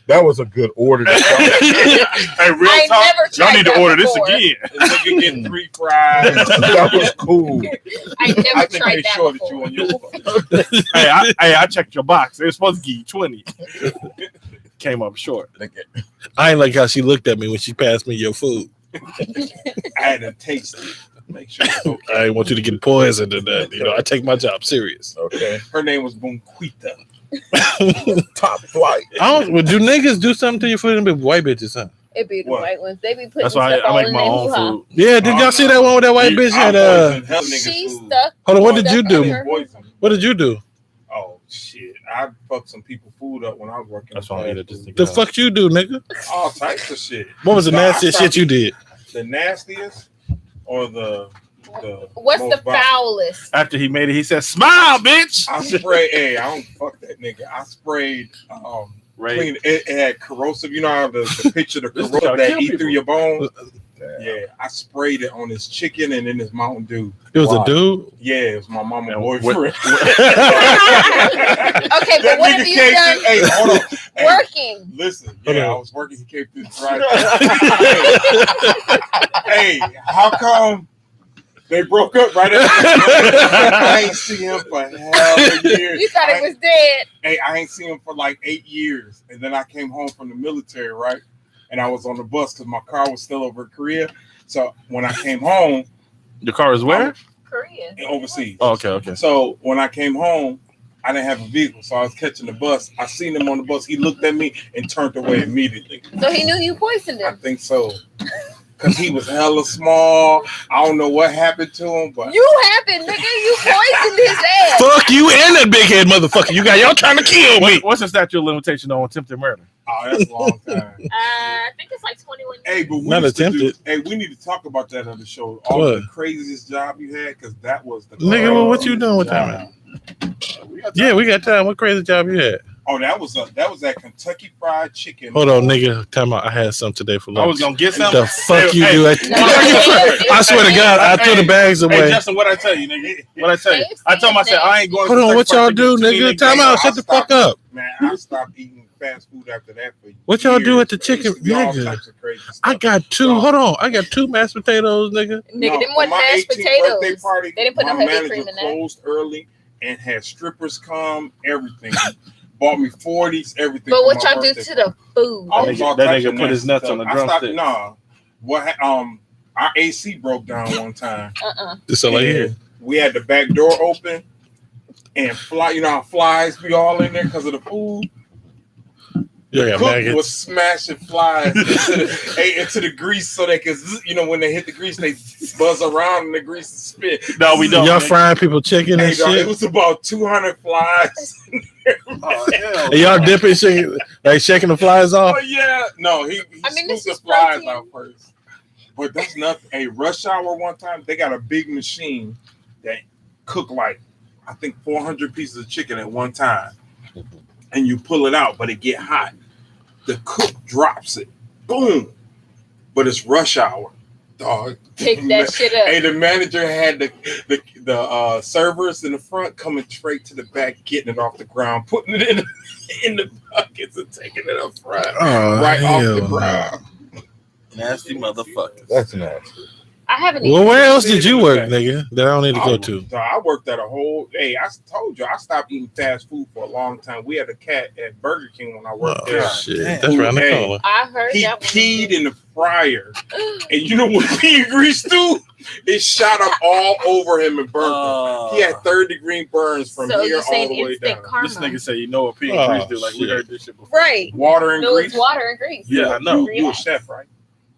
that was a good order. Hey, real I talk. never tried Y'all need to that order before. this again. This nigga getting 3 fries. That was cool. I never I think tried they that shorted before. you on your I checked your box. It was supposed to give you 20. Came up short. I ain't like how she looked at me when she passed me your food. I had to taste it. Make sure it's okay. I didn't want you to get poisoned or that. You know, I take my job serious. Okay. Her name was Bunquita. Top flight. Well, do niggas do something to your food and be white bitches, huh? It be the What? white ones. They be putting That's stuff why I all make in my their own hoo-ha. food. Yeah, did y'all see that one with that white bitch had She stuck. Hold on, what did you stuff do? in her- What did you do? Oh shit! I fucked some people food up when I was working. That's why I ate it just The fuck you do, nigga? All types of shit. What was the No, I nastiest stopped- shit you did? The nastiest or the What's most the vile? foulest? After he made it, he said, "Smile, bitch." I sprayed. Hey, I don't fuck that nigga. I sprayed. Right. Clean. It had corrosive. You know how the picture the This is corrosive gotta that kill eat people. through your bones. Damn. Yeah, I sprayed it on his chicken and in his Mountain Dew. It was Wow. a dude. Yeah, it was my mama And boyfriend. Okay, but That what nigga have you came done through- Hey, hold on. Hey, working? listen, Hold yeah, on. I was working. He came through the drive. Hey, how come they broke up right after? I ain't seen him for hell of years. You thought it was dead. Hey, I ain't seen him for like 8 years, and then I came home from the military, right? And I was on the bus because my car was still over in Korea. So when I came home, Your car is where? Korea. overseas. Oh, okay. So when I came home, I didn't have a vehicle, so I was catching the bus. I seen him on the bus. He looked at me and turned away immediately. So he knew you poisoned I him. think so. Because he was hella small. I don't know what happened to him, but You happened, nigga. You poisoned his ass. Fuck you and that big head motherfucker. You got y'all trying to kill me. What's the statute of limitation on attempted murder? oh, that's a long time. I think it's like 21 years. Hey, but we Not used to attempted. we need to talk about that on the show. All What? the craziest job you had, because that was the Nigga, well, what you craziest doing with that, job. man? Yeah, we got time. What crazy job you had? Oh, that was that Kentucky Fried Chicken. Hold on, nigga. Time out. I had some today for I lunch. was gonna get something. The fuck you Hey, do? No, I swear to God, I threw the bags Hey, away. Justin, what I tell you, nigga? What I tell you? KFC I told myself I ain't going. Hold to on, what Kentucky y'all Fried do, Chicken. nigga? Time out. Shut the fuck up. Man, I stopped eating fast food after that for What y'all do years. at the chicken- It used to be all nigga? types of crazy stuff. I got two. No. Hold on. I got two mashed potatoes, nigga. Nigga, them for wasn't my mashed 18th birthday potatoes. party, They didn't put no my heavy manager cream in that. closed early and had strippers come, everything. Bought me 40s, everything. But for what my y'all do birthday to the food? All That types nigga of put his nasty nuts on the stuff. I stopped- drumstick. Nah, what? Our AC broke down one time. This all I hear. And we had the back door open and fly. You know how flies be all in there because of the food. You got Cook maggots. was smashing flies into the grease so they can, when they hit the grease, they buzz around and the grease is spit. No, we don't. Y'all nigga. frying people chicken and Hey, dog, it shit. was about 200 flies. Oh, hell And y'all dipping shit, like shaking the flies Oh off. yeah, no, he I mean, this scooped is the flies protein. out first. But that's nothing. A rush hour one time, they got a big machine that cook like I think 400 pieces of chicken at one time, and you pull it out, but it get hot. The cook drops it, boom. But it's rush hour, dog. Pick that shit up. Hey, the manager had the servers in the front coming straight to the back, getting it off the ground, putting it in the buckets and taking it up front, Oh, right off hell the no. ground. Nasty motherfuckers. That's nasty. I haven't Well, eaten. where else did you work, nigga? That I don't need to go to. So I worked at a whole. Hey, I told you I stopped eating fast food for a long time. We had a cat at Burger King when I worked Oh there. shit, Damn. that's around the Hey. corner. I heard He that one. peed in the fryer, and you know what pea grease do? It shot up all over him and burned him. He had 3rd-degree burns from So here you're all saying the way instant down. karma. This nigga say, you know what pig and grease do? Like, we shit. heard this shit before. Right. Water and No, grease. it's water and grease. Yeah, I know. You a chef, right?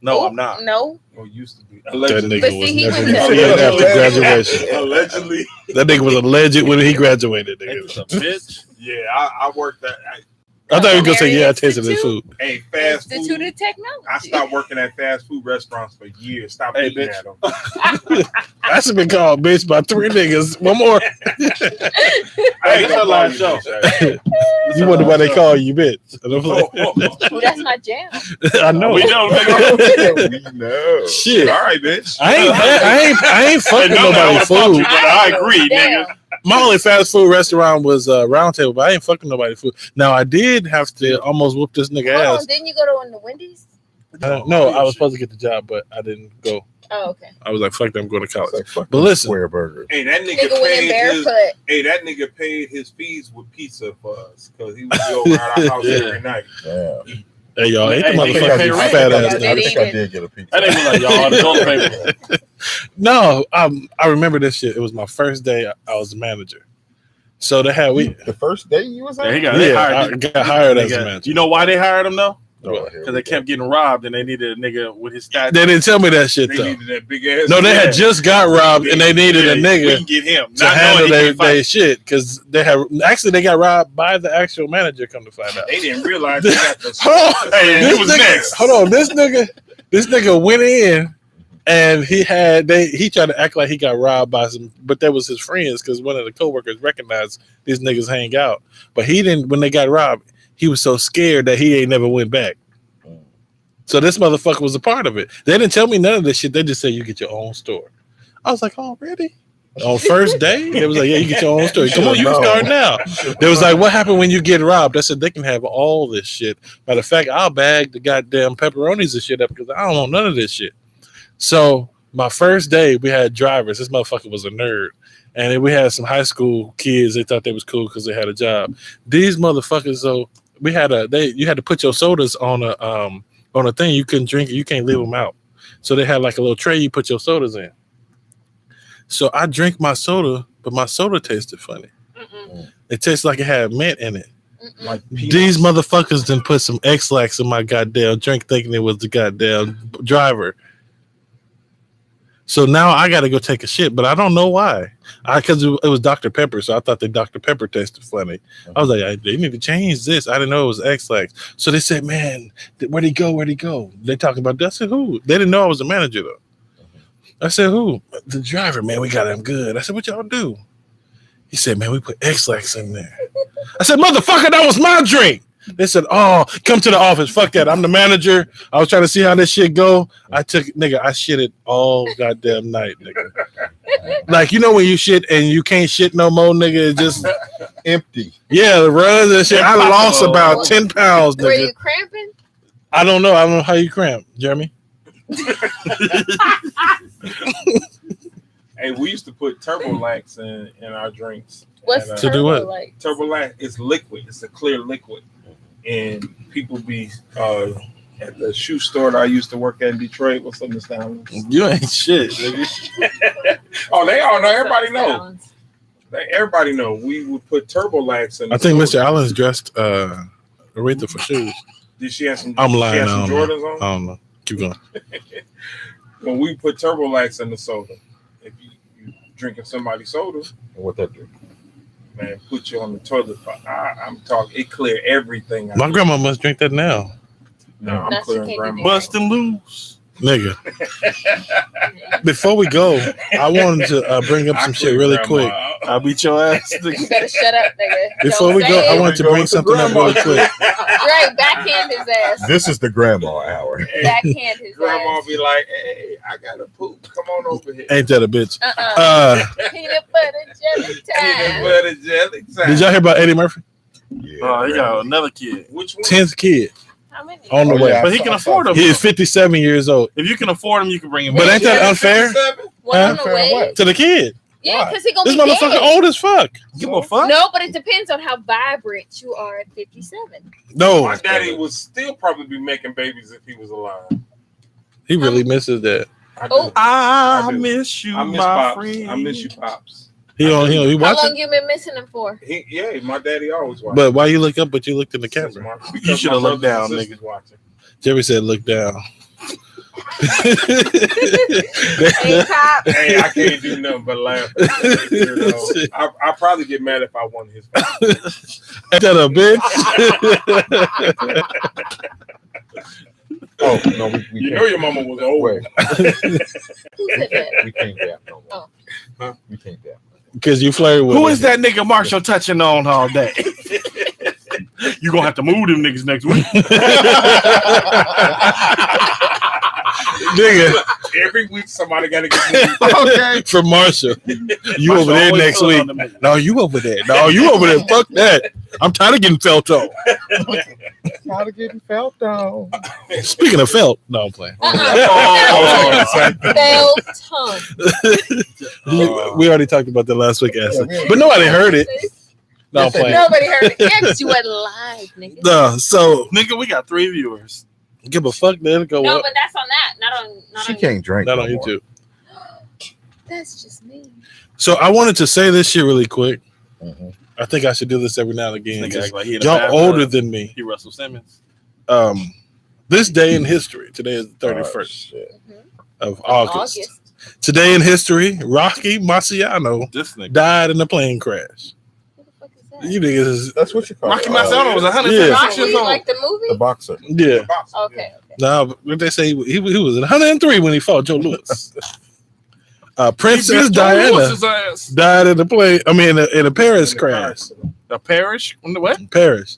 No, I'm not. No. Or used to be. That Allegedly. nigga But was see, he never went to- seen after graduation. Allegedly. That nigga was alleged when he graduated. Ain't Nigga. this a bitch? Yeah, I worked at. I thought he was gonna say, Culinary "Yeah, I tasted this Institute? food." Hey, fast Institute food. of Technology. I stopped working at fast food restaurants for years. Stop Hey, eating bitch. at them. That's been called bitch by 3 niggas. One more. I ain't This her gonna last lie show. to you, You wonder why they call you bitch? And I'm like, Well, that's my jam. I know. We know, nigga. We know. Shit. All right, bitch. I ain't fucking know that nobody's was fuck you, food. but I agree, Damn. nigga. My only fast food restaurant was Round Table, but I ain't fucking nobody's food. Now I did have to almost whoop this nigga Hold on, ass. didn't you go to the Wendy's? No, I was supposed to get the job, but I didn't go. Oh, okay. I was like, fuck that, I'm going to It's college. like fucking But listen. square burgers. Hey, that Nigga nigga went in paid his. barefoot. Hey, that nigga paid his fees with pizza for us because he would go around our house Yeah. every night. Yeah. Hey, y'all, ain't the Hey, I think motherfucking rent. fat Yeah, ass they nigga. I think I did. did get a pizza. That nigga was like, y'all, the toilet paper. No, I remember this shit. It was my first day. I was the manager. So they had The first day you was Yeah, at? he got, they Yeah, hired, I got hired as a nigga. manager. You know why they hired him though? Oh, here Because we they go. kept getting robbed and they needed a nigga with his stats. They didn't tell me that shit They though. needed that big ass. No, they Yeah. had just got robbed and they needed a We nigga can get him. to Not handle knowing he their can't fight. shit because they got robbed by the actual manager. Come to find out. They didn't realize they got the. Hold on. Hey, This he was nigga- next. Hold on, this nigga went in and he tried to act like he got robbed by some, but that was his friends because one of the coworkers recognized these niggas hang out, but he didn't. When they got robbed, he was so scared that he ain't never went back. So this motherfucker was a part of it. They didn't tell me none of this shit. They just said you get your own store. I was like, oh, really? On first day, they was like, yeah, you get your own store. Come on, you can start now. They was like, what happened when you get robbed? I said, they can have all this shit. Matter of fact, I'll bag the goddamn pepperonis and shit up because I don't want none of this shit. So my first day, we had drivers. This motherfucker was a nerd. And then we had some high school kids. They thought they was cool because they had a job. These motherfuckers, though, you had to put your sodas on a thing. You couldn't drink it. You can't leave them out. So they had like a little tray you put your sodas in. So I drink my soda, but my soda tasted funny. Mm-mm. It tastes like it had mint in it. Mm-mm. Like These motherfuckers done put some X-Lax in my goddamn drink thinking it was the goddamn driver. So now I got to go take a shit, but I don't know why. Because it was Dr. Pepper, so I thought the Dr. Pepper tasted funny. I was like, they need to change this. I didn't know it was X-Lax. So they said, man, where'd he go? Where'd he go? They talking about that. I said, who? They didn't know I was the manager, though. I said, who? The driver, man, we got him good. I said, what y'all do? He said, man, we put X-Lax in there. I said, motherfucker, that was my drink. They said, oh, come to the office. Fuck that. I'm the manager. I was trying to see how this shit go. I shit it all goddamn night, nigga. Like, you know when you shit and you can't shit no more, nigga, it's just Empty. yeah, the runs and shit. I lost Impossible. about 10 pounds, Were nigga. you cramping? I don't know how you cramp, Jeremy. Hey, we used to put Turbolax in our drinks. What's And, To do what? turbo like? Turbolax is liquid. It's a clear liquid, and people be at the shoe store that I used to work at in Detroit. What's up, Mr. Allen? You ain't shit, nigga. Oh, they all know. Everybody know. Sounds- Everybody know. We would put Turbolax in. I think the Mr. soda. Allen's dressed Aretha for shoes. Did she have some? I'm she lying. had I some don't know. Jordans on. I don't know. Keep going. When we put Turbolax in the soda, if you drinking somebody's soda, What that do? man, put you on the toilet. I'm talking. It clear everything. My grandma must drink that now, No, I'm No, she clearing can't grandma. do Busting loose. nigga. Before we go, I wanted to bring up I some shit clear really grandma quick. out. I'll beat your ass. You better shut up, nigga. Before Don't we go, say I it. wanted to Go bring with the something up grandma. really quick. Right, backhand his ass. This is the grandma hour. Backhand his Grandma ass. be like, "Hey, I gotta poop. Come on over here." Ain't that a bitch? Uh-uh. Peanut butter jelly Peanut time. butter jelly time. Did y'all hear about Eddie Murphy? Yeah. Oh, he got another kid. Which one? 10th kid How many? on the Oh, way. yeah. But he can afford them. He is 57 years old. If you can afford them, you can bring him. But back. ain't that unfair One on Unfair the way? what? to the kid? Yeah, because he gonna This be motherfucker dead. old as fuck. Give a fuck. No, but it depends on how vibrant you are at 57. No, My daddy would still probably be making babies if he was alive. he really misses that. Oh. I do. miss you, I miss my Pops. friend. I miss you, Pops. He How watching. long you been missing him for? My daddy always watches. But why you look up? But you looked in the camera. You should have looked down, nigga. Watching. Jerry said, "Look down." Hey, cop. Hey, I can't do nothing but laugh. I probably get mad if I won his. Shut up, bitch. Oh no, we You can't. know your mama was old. Wait, Who said that? we can't dap no more. Oh. Huh? We can't dap. Because you flirted with Who him. is that nigga Marshall touching on all day? You gonna have to move them niggas next week. Nigga, Every week somebody got to get moved. Okay. from Marshall. You Marshall over there always next pulling week. on them niggas. No, you over there. No, you over there. Fuck that. I'm tired of getting felt on. Tired of getting felt down. Speaking of felt, no, I'm playing. Bell tongue. We already talked about that last week, Ashley. Yeah, But nobody heard it. No, I'm playing. Nobody heard it. Yeah, because you wasn't live, nigga. No, so Nigga, we got 3 viewers. give a fuck, then go No, up. but that's on that, not She on can't drink. Not no on more. YouTube. That's just me. So I wanted to say this shit really quick. Mhm. I think I should do this every now and again. Nigga act like he in a Y'all bathtub. older than me. He Russell Simmons. This day in history. Today is the 31st shit. of August. Today in history, Rocky Marciano This nigga. died in a plane crash. Who the fuck is that? You niggas, That's what you call Rocky it. Marciano was 100 Yeah. Rocky, years old. like the movie? The boxer. yeah. Okay. Now, what they say, he was 103 when he fought Joe Louis. Princess Diana Lewis's ass. died in a plane. I mean, in a Paris crash. The parish? In the what? Paris.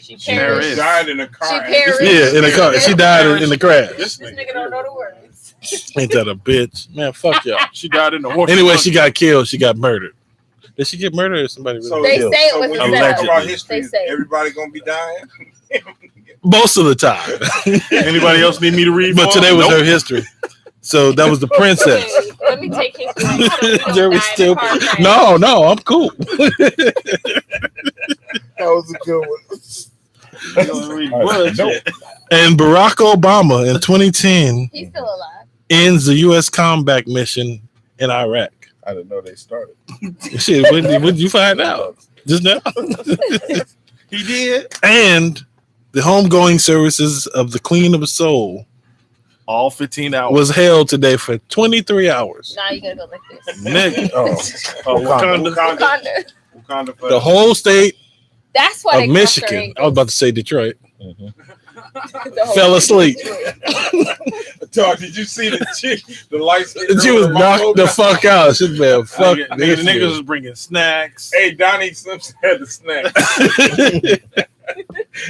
She Paris. perished. Died in a car. She perished. Yeah, in a car. She died in the crash. This This nigga. nigga don't know the words. Ain't that a bitch? Man, fuck y'all. She died in the horse. Anyway, she got killed. She got murdered. Did she get murdered or somebody really So, They killed? say it so was when a you setup. talk about history, They say it. everybody gonna be dying. Most of the time. Anybody else need me to read? But for today them? was Nope. her history. So that was the princess. Wait, let me take his drink. Jerry still. No, I'm cool. That was a good one. You gonna read bullshit. And Barack Obama in 2010 He's still alive. ends the U.S. combat mission in Iraq. I didn't know they started. Shit, when did you find out? Just now? He did. And the homegoing services of the Queen of Soul All 15 hours. was held today for 23 hours. Now you gotta go like this. Nigga. Oh, Wakanda. Wakanda. for The whole state That's why of they Michigan, I was about to say Detroit, mhm. fell asleep. Dog, did you see the chick? The light skin. She was knocked the fuck out. She's been fuck. The this niggas nigga. was bringing snacks. Hey, Donnie Simpson had the snack.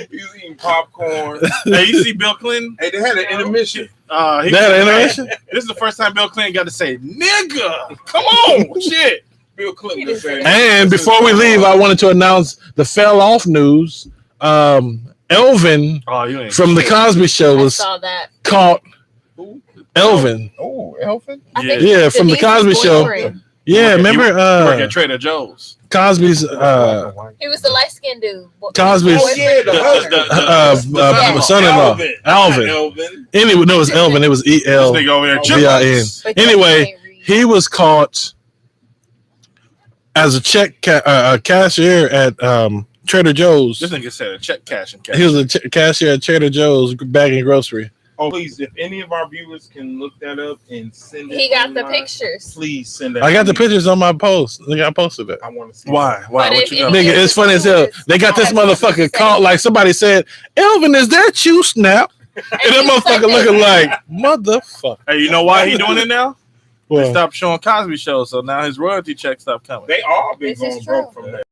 He was eating popcorn. Hey, you see Bill Clinton? Hey, they had an intermission. He That intermission? This is the first time Bill Clinton got to say, nigga, come on, shit. Bill Clinton just said. And before we leave, I wanted to announce the fell off news. Elvin Oh, you ain't from the shit. Cosby Show I was saw that. caught. Who? Elvin, Oh, Elfin? I Yeah. think Yeah, from the Denise's Cosby Show. boyfriend. yeah, remember Work at Trader Joe's. Cosby's He was the light skinned dude. Cosby's- Oh, yeah, the husband. son-in-law, Alvin. Elvin. Anyway, no, it was Elvin. It was This E-L. nigga over there Oh, chilling. V-I-N. But you Anyway, can't read. He was caught as a cashier at Trader Joe's. This nigga said a check cash and cash. He was a cashier at Trader Joe's bagging grocery. Oh, please, if any of our viewers can look that up and send it. He got the online, pictures. Please send that. I got to the me. pictures on my post. Nigga, I posted it. I want to see. Why? Why? But What if you it- got? Nigga, it's funny as hell. They got this motherfucker caught like somebody said, Elvin, is that you, Snap? And that motherfucker looking like, motherfucker. Hey, you know why he doing it now? They Well, stopped showing Cosby Show, so now his royalty check stopped coming. They all been This going is broke true. from that.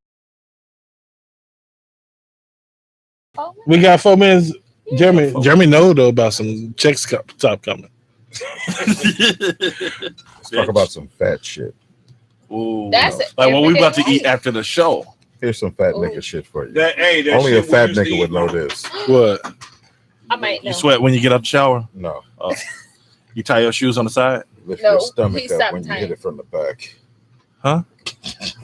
Oh, we got 4 minutes. Jeremy know though about some checks stop coming. Let's talk about some fat shit. Ooh. That's it. Like what we about to Everyday eat after the show. Here's some fat Ooh. nigga shit for you. That Only a shit we fat used to nigga eat. would know this. What? I might know. You sweat when you get out the shower? No. You tie your shoes on the side? Lift No, your stomach please up stop when you tying. hit it from the back. Huh?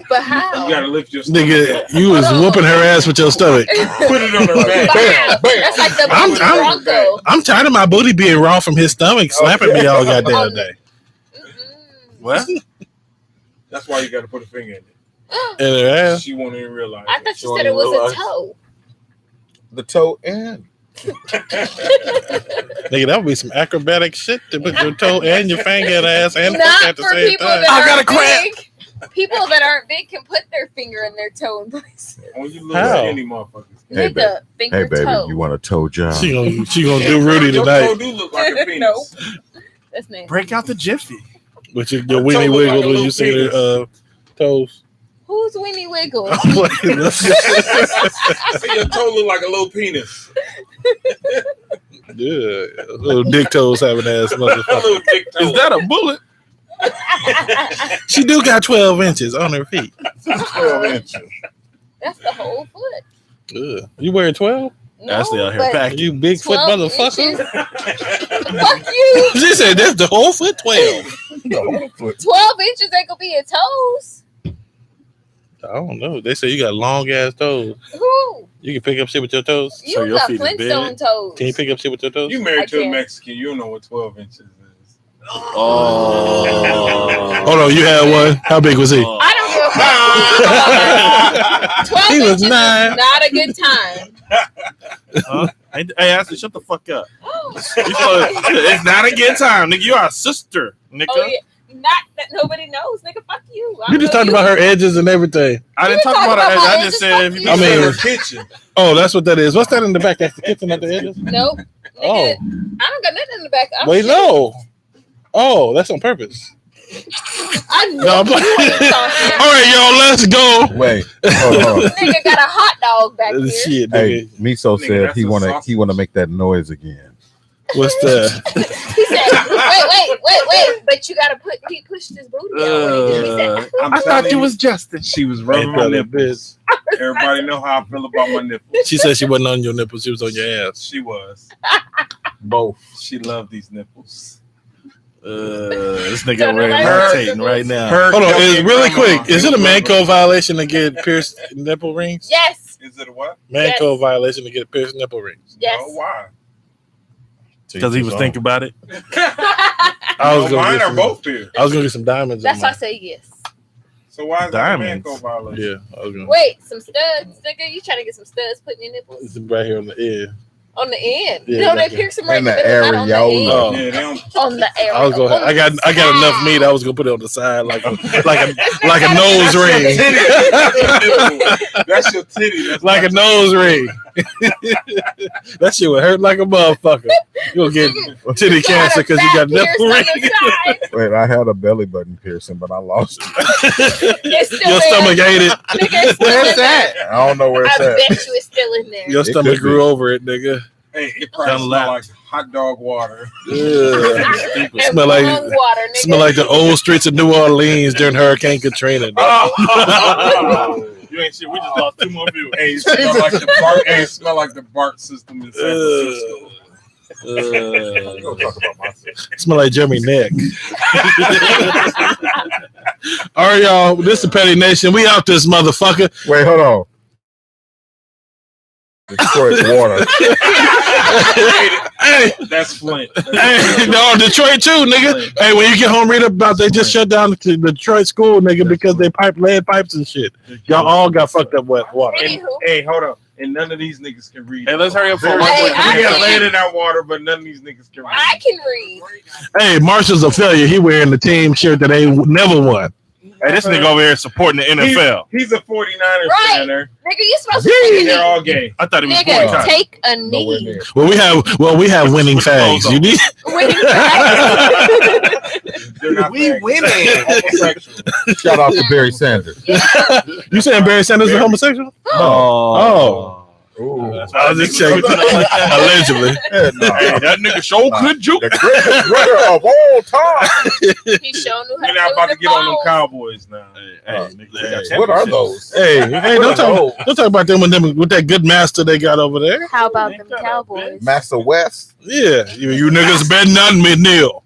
But how? You gotta lift your stomach. Nigga, you was whooping her ass with your stomach. Put it on her back. Bam, bam. That's like the I'm- booty I'm- Bronco. I'm tired of my booty being raw from his stomach slapping me all goddamn day. What? That's why you gotta put a finger in it. In her ass. She won't even realize. I thought you said it was a toe. The toe end. Nigga, that would be some acrobatic shit to put your toe and your finger in the ass and fuck Not at the for same people time. that I got aren't a cramp. big. People that aren't big can put their finger in their toe in places. When you How? little skinny motherfuckers. Hey, Nigga, finger Hey, baby, toe. you want a toe job? She gonna do Rudy Your toe tonight do look like a penis. Nope. That's nasty. Break out the jiffy. with your toe weenie look wiggle like a when you little see her toes. Who's Weenie Wiggle? I'm playing. Let's go. See, your toe look like a little penis. Yeah, little dick toes having ass A motherfucker. little dick toe. Is that a bullet? She do got 12 inches on her feet. 12 inches. That's the whole foot. Ugh. You wearing 12? No, Ashley out here but packing. You big foot 12 motherfucker. inches. Fuck you. She said that's the whole foot 12. The whole foot. 12 inches ain't gonna be your toes. I don't know. They say you got long ass toes. Who? You can pick up shit with your toes. You So your got feet is Flintstone big? toes. Can you pick up shit with your toes? You married I to a can't. Mexican, you don't know what 12 inches is. Oh. Hold on, you had one. How big was he? I don't give a fuck. 12 He was inches 9. is not a good time. Huh? Hey, Ashley, shut the fuck up. It's not a good time, nigga. You are a sister, nigga. Oh, yeah. Not that nobody knows, nigga. Fuck you. I You just know talked about her edges and everything. I didn't You talk about talking her. about I my just edges, said if fuck you I It's mean- in her kitchen. Oh, that's what that is. What's that in the back? That's the kitchen at the edges? Nope. Nigga, Oh. I don't got nothing in the back. I'm Wait, shit. no. Oh, that's on purpose. I know. No, I'm you playing. ain't talking. All right, y'all, let's go. Wait, hold on. Nigga got a hot dog back here. Shit, Hey, nigga. Miso Nigga, said that's he a wanna sausage. make that noise again. What's that? He said, wait. But you gotta he pushed his booty out when he did it. He said, I'm I thought telling you was Justin. She was rubbing Ain't my that a nipples. Everybody know how I feel about my nipples. She said she wasn't on your nipples. She was on your ass. She was. Both. She loved these nipples. This nigga Turn over here around. meditating right now. Her Hold on, kept is me really grandma. quick. Is it a was man rubbing- code violation to get pierced nipple rings? yes. Is it a what? Man Yes. code violation to get pierced nipple rings. Yes. No, why? Because he was thinking about it. I was No, gonna mine get are some, both here. I was gonna get some diamonds. That's in why I mine. say yes. So why is that a man Diamonds. code violation? Yeah, I was gonna. Wait, some studs, nigga. You trying to get some studs put in your nipples? It's right here on the end. On the end. Yeah, no, they exactly. pierce them right in And the the middle, not on the areola. end. Oh. Yeah, they don't. On the area. I was gonna. I got enough meat. I was gonna put it on the side like a nose ring. That's your titty. That's Like a not your nose ring. That shit would hurt like a motherfucker. You'll get titty cancer because you got nipple ring. Wait, I had a belly button piercing, but I lost it. It's still Your there. stomach ate it. Nigga, it's still Where's in that? I don't know where there. it's I at. bet you it's still in there. Your It stomach could grew be. over it, nigga. Hey, it probably Done smell lapped. like hot dog water. Ugh. And Smell like- lung water, nigga. Smell like the old streets of New Orleans during Hurricane Katrina. You ain't shit. We just lost 2 more viewers. Hey, it smell like the BART. Hey, it smell like the BART system in San Francisco. I'm gonna talk about myself. Smell like Jeremy Neck. All right, y'all. This is Petty Nation. We out this motherfucker. Wait, hold on. Detroit water. Hey, That's Flint. hey, no, Detroit too, nigga. Hey, when you get home, read about they just shut down the Detroit school, nigga, because they piped lead pipes and shit. Y'all all got fucked up with water. Anywho. Hey, hold on. And none of these niggas can read. Hey, let's hurry up for Very one Hey, good. I We got can- land in that water, but none of these niggas can read. I can read. Hey, Marshall's a failure. He wearing the team shirt that they never won. Hey, this nigga over here supporting the NFL. He's a 49ers Right. center. Nigga, you supposed to And take they're a all gay. I thought he was Nigga, 45. take a Nowhere knee. near. Well, we have winning fags. You need Winning They're not We fags. winning. Homosexual. Shout out to Barry Sanders. you saying Barry Sanders is a homosexual? Oh. Ooh. I was just checking. Allegedly. Yeah, no. Hey, that nigga sure could juke. The greatest runner of all time. He sure knew how We're not to about do to the get on them balls. Cowboys now. Hey, nigga, they got What are championships. those? Hey, don't talk about them with that good master they got over there. How about Ain't them that a Cowboys? Massa West. Yeah, you niggas betting on me, Neil.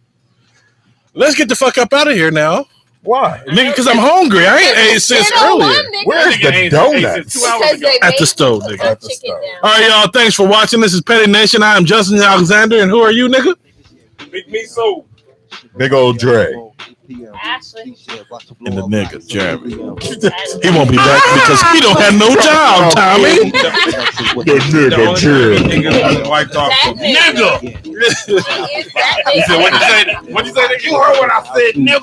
Let's get the fuck up out of here now. Why? Nigga, because I'm hungry. I ain't ate since earlier. Where's the Ate donuts? 2 hours ago. At the stove, nigga. At the stove. All right, y'all. Thanks for watching. This is Petty Nation. I am Justin Alexander, and who are you, nigga? Big Meso. Big old Dre. Ashley. And the nigga, Jeremy. He won't be back because he don't have no job, Tommy. The nigga Dre. Nigga, white talk. That Nigga. He is that He said, nigga. what'd you say, nigga? You heard what I said, nigga.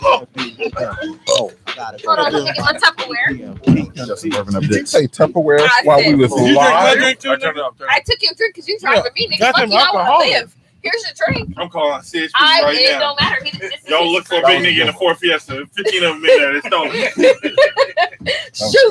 Hold on, let me get my Tupperware. Did you say Tupperware I while we said- was You drink my live? drink too, I nigga? turned it off. I took your drink because you tried for me, nigga. Fuck goddamn you, I want alcoholic. to live. Here's your drink. I'm calling CHP It right now. don't matter. This is Y'all his look for a drink. big nigga in the Ford Fiesta. 15 of them in there. It's stolen. Shoot.